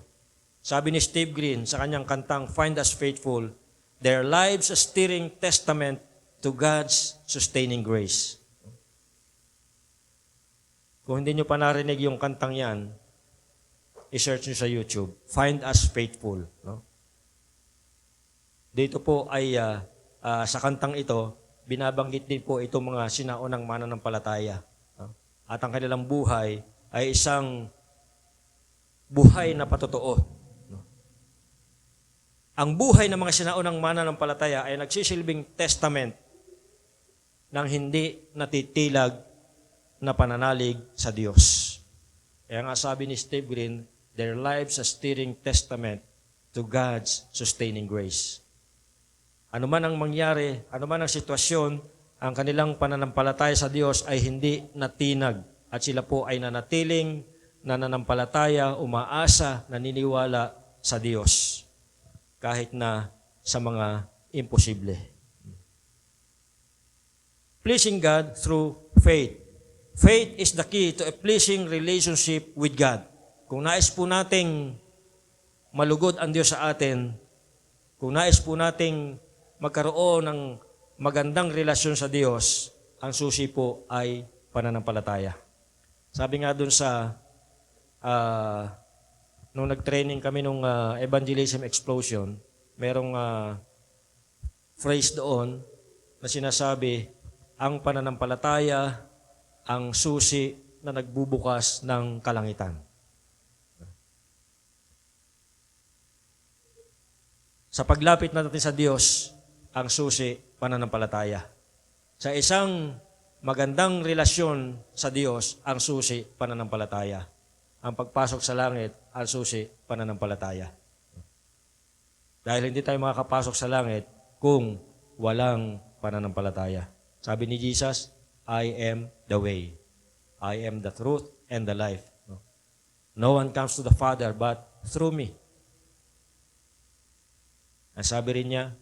Sabi ni Steve Green sa kanyang kantang Find Us Faithful, their lives a stirring testament to God's sustaining grace. Kung hindi nyo pa narinig yung kantang yan, i-search nyo sa YouTube, Find Us Faithful. No? Dito po ay sa kantang ito, binabanggit din po itong mga sinaunang mananampalataya. No? At ang kanilang buhay ay isang buhay na patotoo. No? Ang buhay ng mga sinaunang mananampalataya ay nagsisilbing testament ng hindi natitilag na pananalig sa Diyos. Kaya nga sabi ni Steve Green, their lives a stirring testament to God's sustaining grace. Ano man ang mangyari, ano man ang sitwasyon, ang kanilang pananampalataya sa Diyos ay hindi natinag at sila po ay nanatiling nananampalataya, umaasa, naniniwala sa Diyos kahit na sa mga imposible. Pleasing God through faith. Faith is the key to a pleasing relationship with God. Kung nais po nating malugod ang Diyos sa atin, kung nais po nating magkaroon ng magandang relasyon sa Diyos, ang susi po ay pananampalataya. Sabi nga dun sa, nung nag-training kami nung Evangelism Explosion, merong phrase doon na sinasabi, ang pananampalataya, ang susi na nagbubukas ng kalangitan. Sa paglapit natin sa Diyos, ang susi, pananampalataya. Sa isang magandang relasyon sa Diyos, ang susi, pananampalataya. Ang pagpasok sa langit, ang susi, pananampalataya. Dahil hindi tayo makakapasok sa langit kung walang pananampalataya. Sabi ni Jesus, I am the way. I am the truth and the life. No one comes to the Father but through me. Ang sabi rin niya,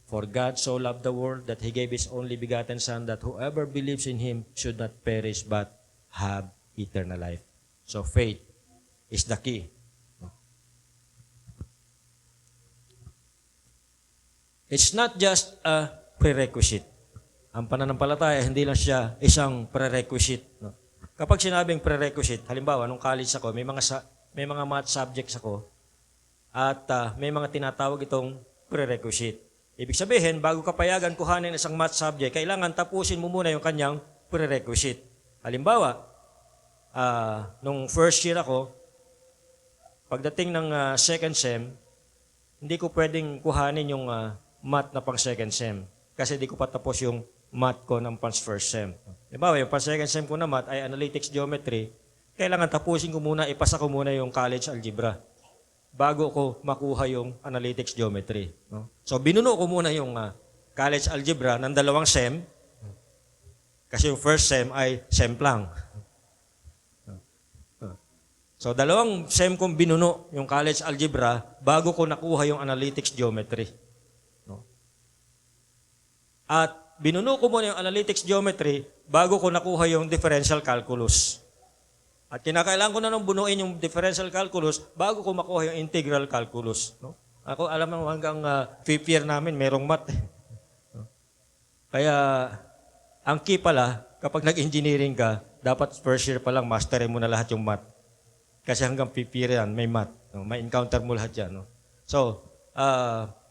for God so loved the world that He gave His only begotten Son, that whoever believes in Him should not perish but have eternal life. So faith is the key. It's not just a prerequisite. Ang pananampalataya, hindi lang siya isang prerequisite. No? Kapag sinabing prerequisite, halimbawa, nung college ako, may mga math subjects ako, at may mga tinatawag itong prerequisite. Ibig sabihin, bago ka payagan kuhanin isang math subject, kailangan tapusin mo muna yung kanyang prerequisite. Halimbawa, nung first year ako, pagdating ng second sem, hindi ko pwedeng kuhanin yung math na pang second sem kasi di ko pa tapos yung math ko ng pang first sem. Halimbawa, yung pang second sem ko na math ay analytics geometry, kailangan tapusin ko muna, ipasa ko muna yung college algebra bago ko makuha yung analytics geometry. No? So, binuno ko muna yung college algebra ng 2 sem kasi yung first sem ay sem lang. So, 2 sem kong binuno yung college algebra bago ko nakuha yung analytics geometry. No? At binuno ko muna yung analytics geometry bago ko nakuha yung differential calculus. At kinakailangan ko na nung bunuin yung differential calculus bago ko makuha yung integral calculus. No? Ako, alam mo, hanggang 5th year namin, merong math. No? Kaya, ang key pala, kapag nag-engineering ka, dapat first year pa lang, masterin mo na lahat yung math. Kasi hanggang fifth year yan, may math. No? May encounter mo lahat yan. No? So,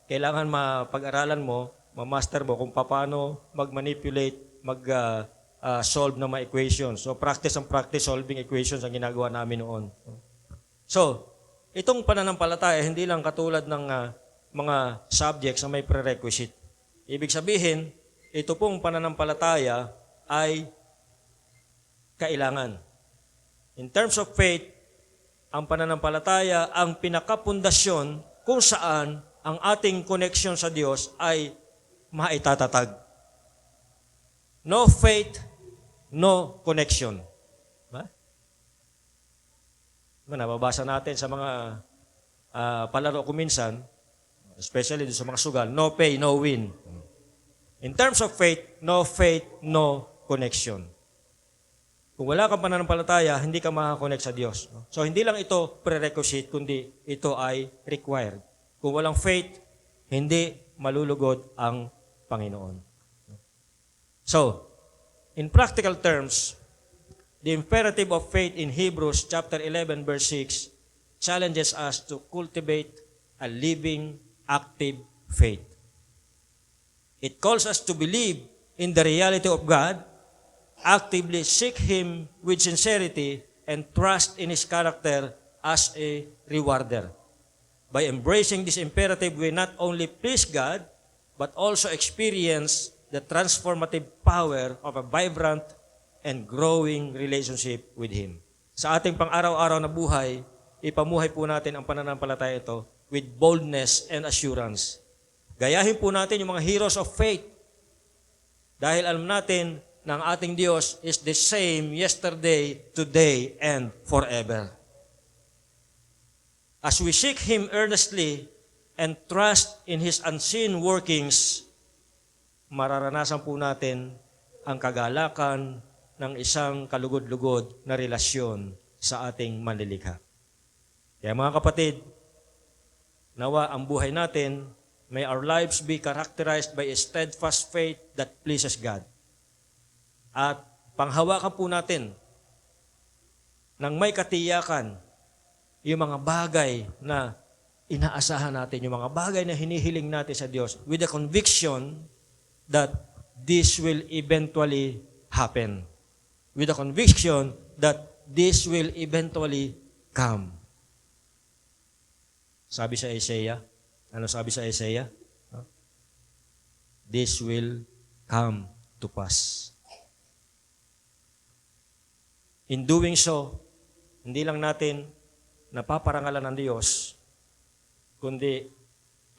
kailangan mapag-aralan mo, ma-master mo kung paano mag-manipulate, mag-solve ng mga equations. So, practice solving equations ang ginagawa namin noon. So, itong pananampalataya, hindi lang katulad ng mga subjects na may prerequisite. Ibig sabihin, ito pong pananampalataya ay kailangan. In terms of faith, ang pananampalataya ang pinakapundasyon kung saan ang ating connection sa Diyos ay maitatatag. No faith, no connection. Ba? Nababasa natin sa mga palaro ko minsan, especially sa mga sugal, no pay, no win. In terms of faith, no connection. Kung wala kang pananampalataya, hindi ka makakonect sa Diyos. So, hindi lang ito prerequisite, kundi ito ay required. Kung walang faith, hindi malulugod ang Panginoon. So, in practical terms, the imperative of faith in Hebrews chapter 11, verse 6 challenges us to cultivate a living, active faith. It calls us to believe in the reality of God, actively seek Him with sincerity, and trust in His character as a rewarder. By embracing this imperative, we not only please God, but also experience the transformative power of a vibrant and growing relationship with Him. Sa ating pang-araw-araw na buhay, ipamuhay po natin ang pananampalataya ito with boldness and assurance. Gayahin po natin yung mga heroes of faith dahil alam natin na ang ating Diyos is the same yesterday, today, and forever. As we seek Him earnestly and trust in His unseen workings, mararanasan po natin ang kagalakan ng isang kalugod-lugod na relasyon sa ating manlilikha. Kaya mga kapatid, nawa ang buhay natin, may our lives be characterized by a steadfast faith that pleases God. At panghawakan po natin ng may katiyakan yung mga bagay na inaasahan natin, yung mga bagay na hinihiling natin sa Diyos with the conviction that this will eventually happen. With the conviction that this will eventually come. Sabi sa Isaiah, ano sabi sa Isaiah? This will come to pass. In doing so, hindi lang natin napaparangalan ng Diyos, kundi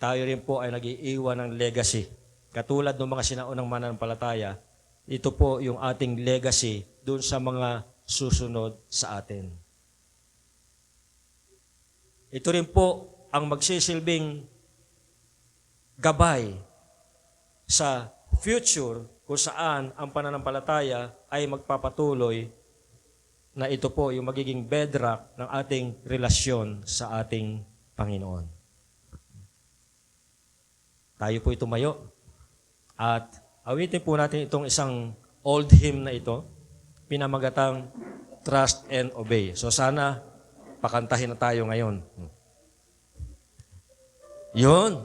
tayo rin po ay nag-iiwan ng legacy. Katulad ng mga sinaunang mananampalataya, ito po yung ating legacy doon sa mga susunod sa atin. Ito rin po ang magsisilbing gabay sa future kung saan ang pananampalataya ay magpapatuloy na ito po yung magiging bedrock ng ating relasyon sa ating Panginoon. Tayo po tumayo at awitin po natin itong isang old hymn na ito, pinamagatang Trust and Obey. So sana pakantahin na tayo ngayon. Yun.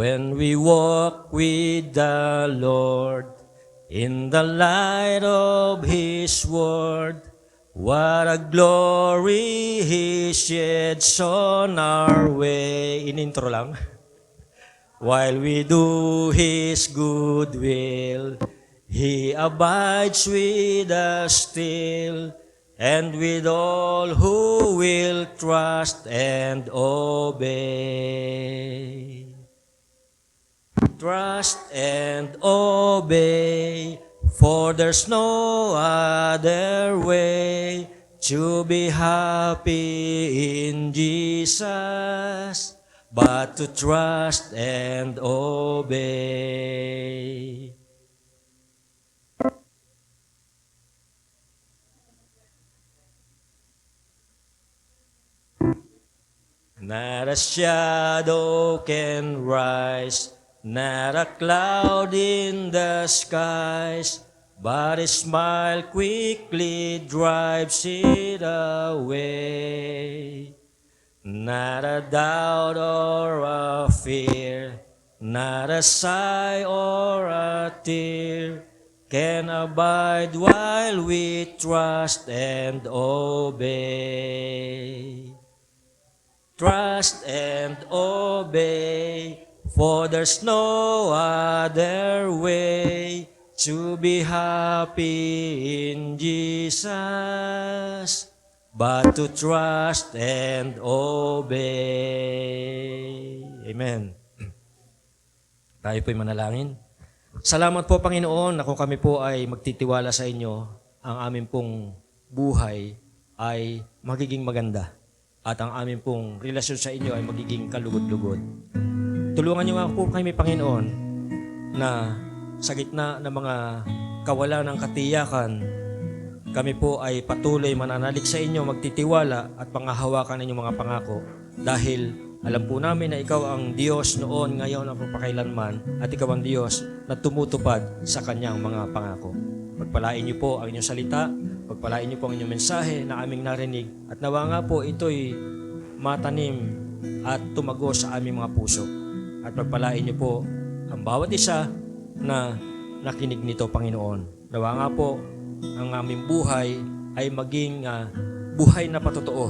When we walk with the Lord in the light of His word, what a glory He sheds on our way. In-intro lang. While we do His good will, He abides with us still, and with all who will trust and obey. Trust and obey, for there's no other way to be happy in Jesus, but to trust and obey. Not a shadow can rise, not a cloud in the skies, but a smile quickly drives it away. Not a doubt or a fear, not a sigh or a tear, can abide while we trust and obey. Trust and obey, for there's no other way to be happy in Jesus, but to trust and obey. Amen. Tayo po'y manalangin. Salamat po, Panginoon, na kung kami po ay magtitiwala sa inyo, ang aming pong buhay ay magiging maganda at ang aming pong relasyon sa inyo ay magiging kalugod-lugod. Tulungan niyo nga po kami, Panginoon, na sa gitna ng mga kawalan ng katiyakan, kami po ay patuloy mananalig sa inyo, magtitiwala at pangahawakan ng inyong mga pangako dahil alam po namin na ikaw ang Diyos noon, ngayon, at magpakailanman, at ikaw ang Diyos na tumutupad sa kanyang mga pangako. Pagpalain niyo po ang inyong salita, pagpalain niyo po ang inyong mensahe na aming narinig, at nawa nga po ito'y matanim at tumago sa aming mga puso. At pagpalain niyo po ang bawat isa na nakinig nito, Panginoon. Nawa nga po ang aming buhay ay maging buhay na patotoo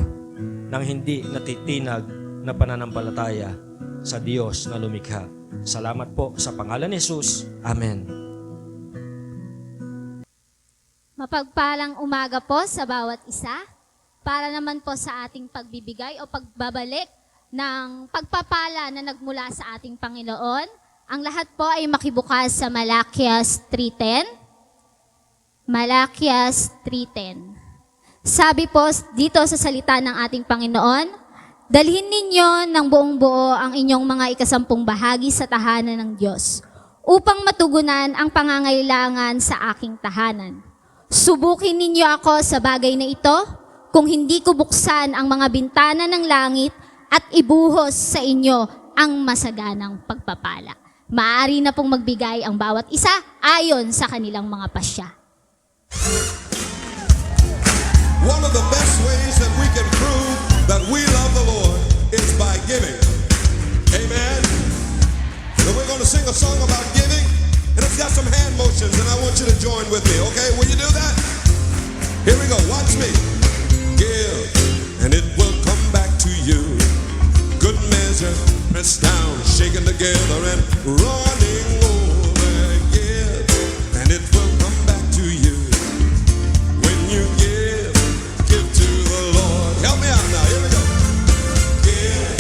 nang hindi natitinag na pananampalataya sa Diyos na lumikha. Salamat po sa pangalan ni Jesus. Amen. Mapagpalang umaga po sa bawat isa para naman po sa ating pagbibigay o pagbabalik ng pagpapala na nagmula sa ating Panginoon. Ang lahat po ay makibukas sa Malakias 3:10. Malakias 3:10. Sabi po dito sa salita ng ating Panginoon, dalhin ninyo ng buong buo ang inyong mga ikasampung bahagi sa tahanan ng Diyos upang matugunan ang pangangailangan sa aking tahanan. Subukin ninyo ako sa bagay na ito kung hindi ko buksan ang mga bintana ng langit at ibuhos sa inyo ang masaganang pagpapala. Maaari na pong magbigay ang bawat isa ayon sa kanilang mga pasya. One of the best ways that we can prove that we love the Lord is by giving. Amen. So we're going to sing a song about giving, and it's got some hand motions, and I want you to join with me, okay? Will you do that? Here we go. Watch me. Give, and it will come back to you. Good measure, pressed down, shaken together, and running over. Give, and it will come back to you. When you give to the Lord. Help me out now. Here we go. Give,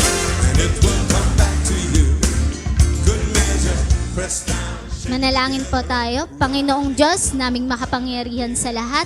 and it will come back to you. Good measure, pressed down. Manalangin po tayo. Panginoong Diyos, naming makapangyarihan sa lahat,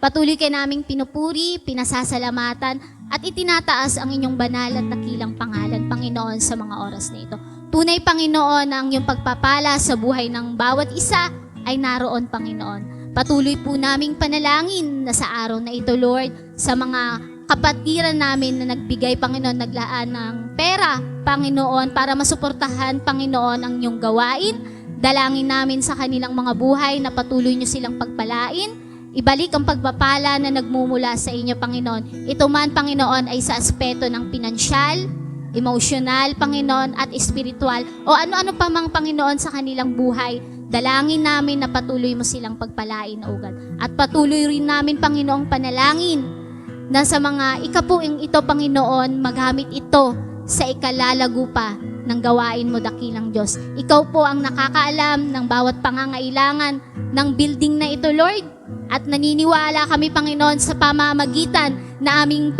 patuloy kayo naming pinupuri, pinasasalamatan, at itinataas ang inyong banal at dakilang pangalan, Panginoon, sa mga oras na ito. Tunay, Panginoon, na ang iyong pagpapala sa buhay ng bawat isa ay naroon, Panginoon. Patuloy po naming panalangin na sa araw na ito, Lord, sa mga kapatiran namin na nagbigay, Panginoon, naglaan ng pera, Panginoon, para masuportahan, Panginoon, ang iyong gawain. Dalangin namin sa kanilang mga buhay na patuloy niyo silang pagpalain. Ibalik ang pagpapala na nagmumula sa inyo, Panginoon. Ito man, Panginoon, ay sa aspeto ng pinansyal, emosyonal, Panginoon, at espiritual, o ano-ano pa mang, Panginoon, sa kanilang buhay. Dalangin namin na patuloy mo silang pagpalain, O God. At patuloy rin namin, Panginoong, panalangin na sa mga ikapuing ito, Panginoon, magamit ito sa ikalalago pa ng gawain mo, dakilang Diyos. Ikaw po ang nakakaalam ng bawat pangangailangan ng building na ito, Lord. At naniniwala kami, Panginoon, sa pamamagitan na aming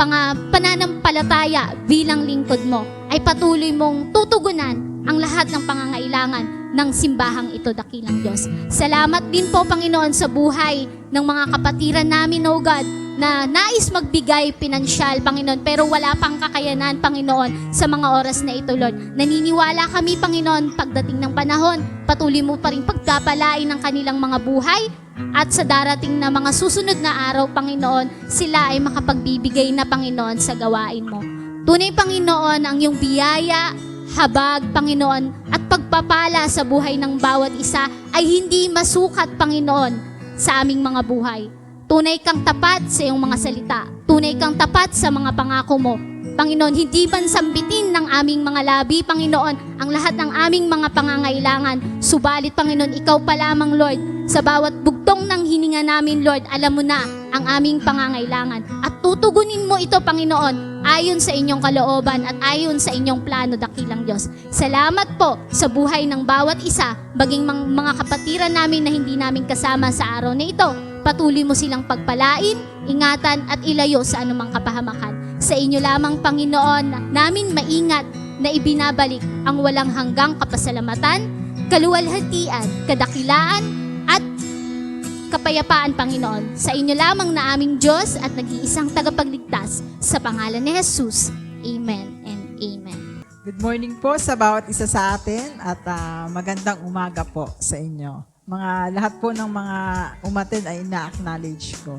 pananampalataya bilang lingkod mo, ay patuloy mong tutugunan ang lahat ng pangangailangan ng simbahang ito, dakilang Diyos. Salamat din po, Panginoon, sa buhay ng mga kapatiran namin, O God, na nais magbigay pinansyal, Panginoon, pero wala pang kakayanan, Panginoon, sa mga oras na ito, Lord. Naniniwala kami, Panginoon, pagdating ng panahon, patuloy mo pa rin pagpapalain ng kanilang mga buhay, at sa darating na mga susunod na araw, Panginoon, sila ay makapagbibigay na, Panginoon, sa gawain mo. Tunay, Panginoon, ang iyong biyaya, habag, Panginoon, at pagpapala sa buhay ng bawat isa ay hindi masukat, Panginoon, sa aming mga buhay. Tunay kang tapat sa iyong mga salita. Tunay kang tapat sa mga pangako mo. Panginoon, hindi man sambitin ng aming mga labi, Panginoon, ang lahat ng aming mga pangangailangan. Subalit, Panginoon, ikaw pa lamang, Lord. Sa bawat bugtong ng hininga namin, Lord, alam mo na ang aming pangangailangan. At tutugunin mo ito, Panginoon, ayon sa inyong kalooban at ayon sa inyong plano, dakilang Diyos. Salamat po sa buhay ng bawat isa, baging mga kapatiran namin na hindi namin kasama sa araw na ito. Patuloy mo silang pagpalain, ingatan at ilayo sa anumang kapahamakan. Sa inyo lamang, Panginoon, namin maingat na ibinabalik ang walang hanggang kapasalamatan, kaluwalhatian, kadakilaan, at kapayapaan, Panginoon. Sa inyo lamang na aming Diyos at nag-iisang tagapagligtas, sa pangalan ni Jesus. Amen and amen. Good morning po sa bawat isa sa atin at magandang umaga po sa inyo. Lahat po ng mga umattend ay ina-acknowledge ko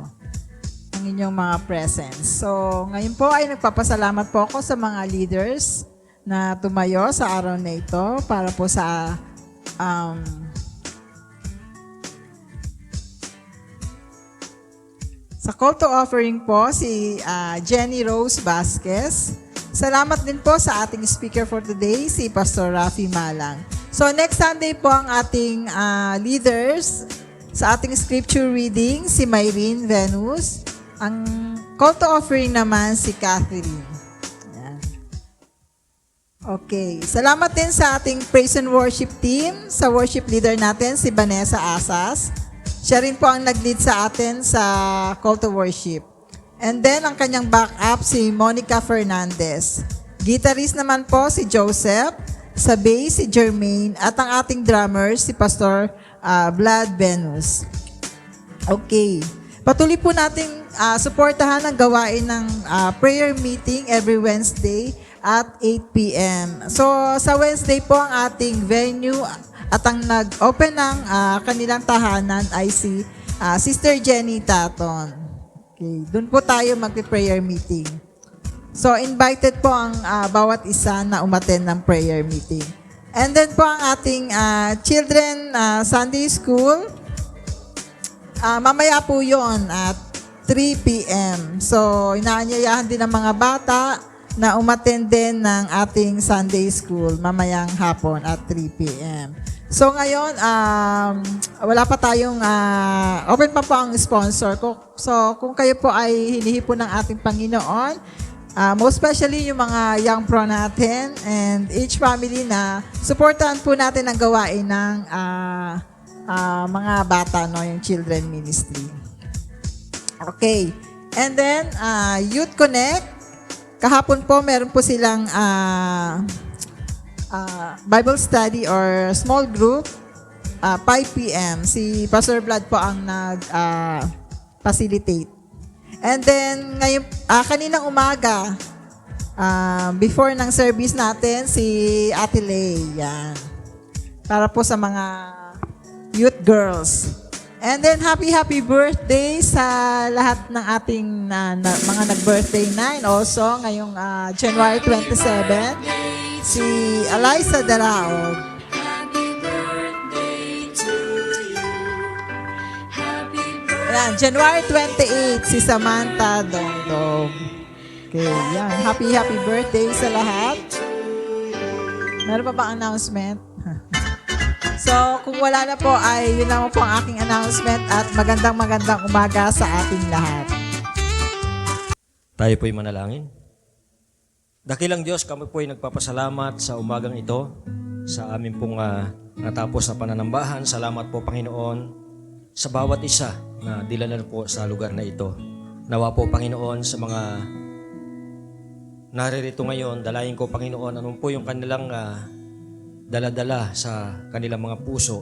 ang inyong mga presence. So, ngayon po ay nagpapasalamat po ako sa mga leaders na tumayo sa araw na ito para po sa call to offering po si Jenny Rose Vasquez. Salamat din po sa ating speaker for today, si Pastor Rafi Malang. So next Sunday po ang ating leaders sa ating scripture reading, si Myrene Venus. Ang call to offering naman si Catherine. Ayan. Okay. Salamat din sa ating praise and worship team, sa worship leader natin, si Vanessa Asas. Siya rin po ang nag-lead sa atin sa call to worship. And then, ang kanyang backup, si Monica Fernandez. Guitarist naman po, si Joseph. Sa bass, si Jermaine. At ang ating drummer, si Pastor Vlad Venus. Okay. Patuloy po nating suportahan ang gawain ng prayer meeting every Wednesday at 8 p.m. So, sa Wednesday po ang ating venue at ang nag-open ng kanilang tahanan ay si Sister Jenny Taton. Okay. Doon po tayo mag-prayer meeting. So, invited po ang bawat isa na umattend ng prayer meeting. And then po ang ating children Sunday School. Mamaya po yon at 3 p.m. So, inaanyayahan din ng mga bata na umattend din ng ating Sunday School mamayang hapon at 3 p.m. So, ngayon, wala pa tayong, open pa po ang sponsor. So, kung kayo po ay hinihipon ng ating Panginoon, most especially yung mga young pro natin and each family na supportahan po natin ang gawain ng mga bata, no, yung children ministry. Okay. And then, Youth Connect. Kahapon po, meron po silang Bible study or small group, 5 p.m. Si Pastor Vlad po ang nag-facilitate. And then, ngayon, kaninang umaga, before ng service natin, si Ate Lay, yan. Para po sa mga youth girls. And then, happy birthday sa lahat ng ating mga nag-birthday na. And also, ngayong January 27, si Eliza Daraog. Yan, January 28, si Samantha Dongdong. Okay, yan. Happy birthday sa lahat. Meron pa bang announcement? So, kung wala na po, ay yun lang po ang aking announcement at magandang umaga sa ating lahat. Tayo po'y manalangin. Dakilang Diyos, kami po'y nagpapasalamat sa umagang ito, sa amin pong natapos na pananambahan. Salamat po, Panginoon, sa bawat isa na dilalan po sa lugar na ito. Nawa po, Panginoon, sa mga naririto ngayon, dalayan ko, Panginoon, anong po yung kanilang dala-dala sa kanilang mga puso.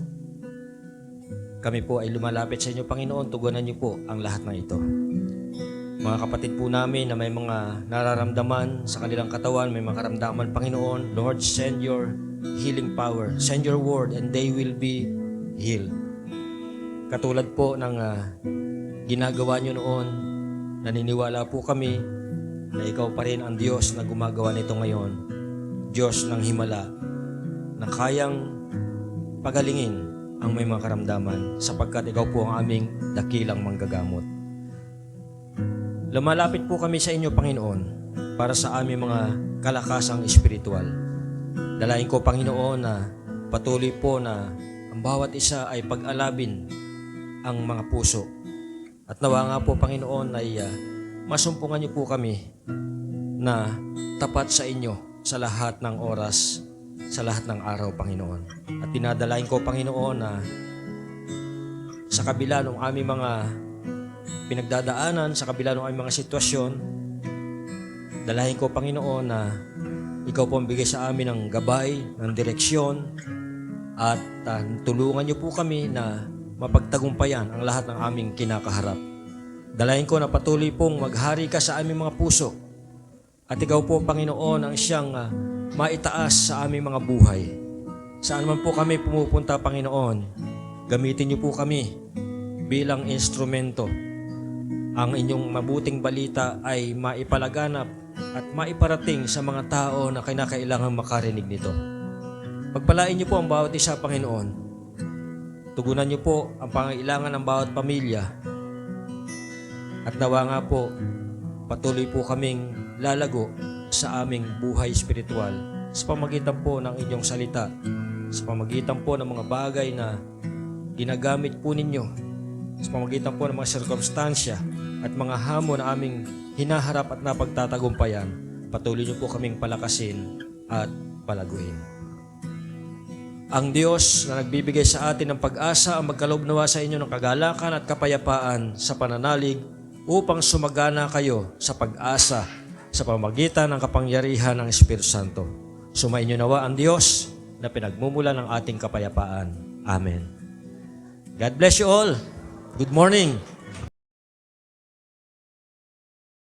Kami po ay lumalapit sa inyo, Panginoon, tugunan niyo po ang lahat ng ito. Mga kapatid po namin na may mga nararamdaman sa kanilang katawan, may mga karamdaman, Panginoon, Lord, send your healing power. Send your word and they will be healed. Katulad po ng ginagawa niyo noon, naniniwala po kami na ikaw pa rin ang Diyos na gumagawa nito ngayon. Diyos ng himala na kayang pagalingin ang may mga karamdaman sapagkat ikaw po ang aming dakilang manggagamot. Lumalapit po kami sa inyo, Panginoon, para sa aming mga kalakasang espiritual. Dalain ko, Panginoon, na patuloy po na ang bawat isa ay pag-alabin ang mga puso. At nawa nga po, Panginoon, ay masumpungan niyo po kami na tapat sa inyo sa lahat ng oras, sa lahat ng araw, Panginoon. At dinadalain ko, Panginoon, na sa kabila ng aming mga pinagdadaanan, sa kabila ng aming mga sitwasyon, dalahin ko, Panginoon, na ikaw po ang bigay sa amin ng gabay, ng direksyon, at tulungan niyo po kami na mapagtagumpayan ang lahat ng aming kinakaharap. Dalahin ko na patuloy pong maghari ka sa aming mga puso. At ikaw po, Panginoon, ang siyang maitaas sa aming mga buhay. Saan man po kami pumupunta, Panginoon, gamitin niyo po kami bilang instrumento. Ang inyong mabuting balita ay maipalaganap at maiparating sa mga tao na kinakailangan makarinig nito. Pagpalain niyo po ang bawat isa, Panginoon. Tugunan niyo po ang pangailangan ng bawat pamilya. At nawa nga po, patuloy po kaming lalago sa aming buhay espiritual sa pamagitan po ng inyong salita, sa pamagitan po ng mga bagay na ginagamit po ninyo, sa pamagitan po ng mga sirkumstansya at mga hamon na aming hinaharap at napagtatagumpayan. Patuloy niyo po kaming palakasin at palaguin. Ang Diyos na nagbibigay sa atin ng pag-asa ang magkaloob nawa sa inyo ng kagalakan at kapayapaan sa pananalig upang sumagana kayo sa pag-asa sa pamagitan ng kapangyarihan ng Espiritu Santo. Sumainyo nawa ang Diyos na pinagmumula ng ating kapayapaan. Amen. God bless you all. Good morning.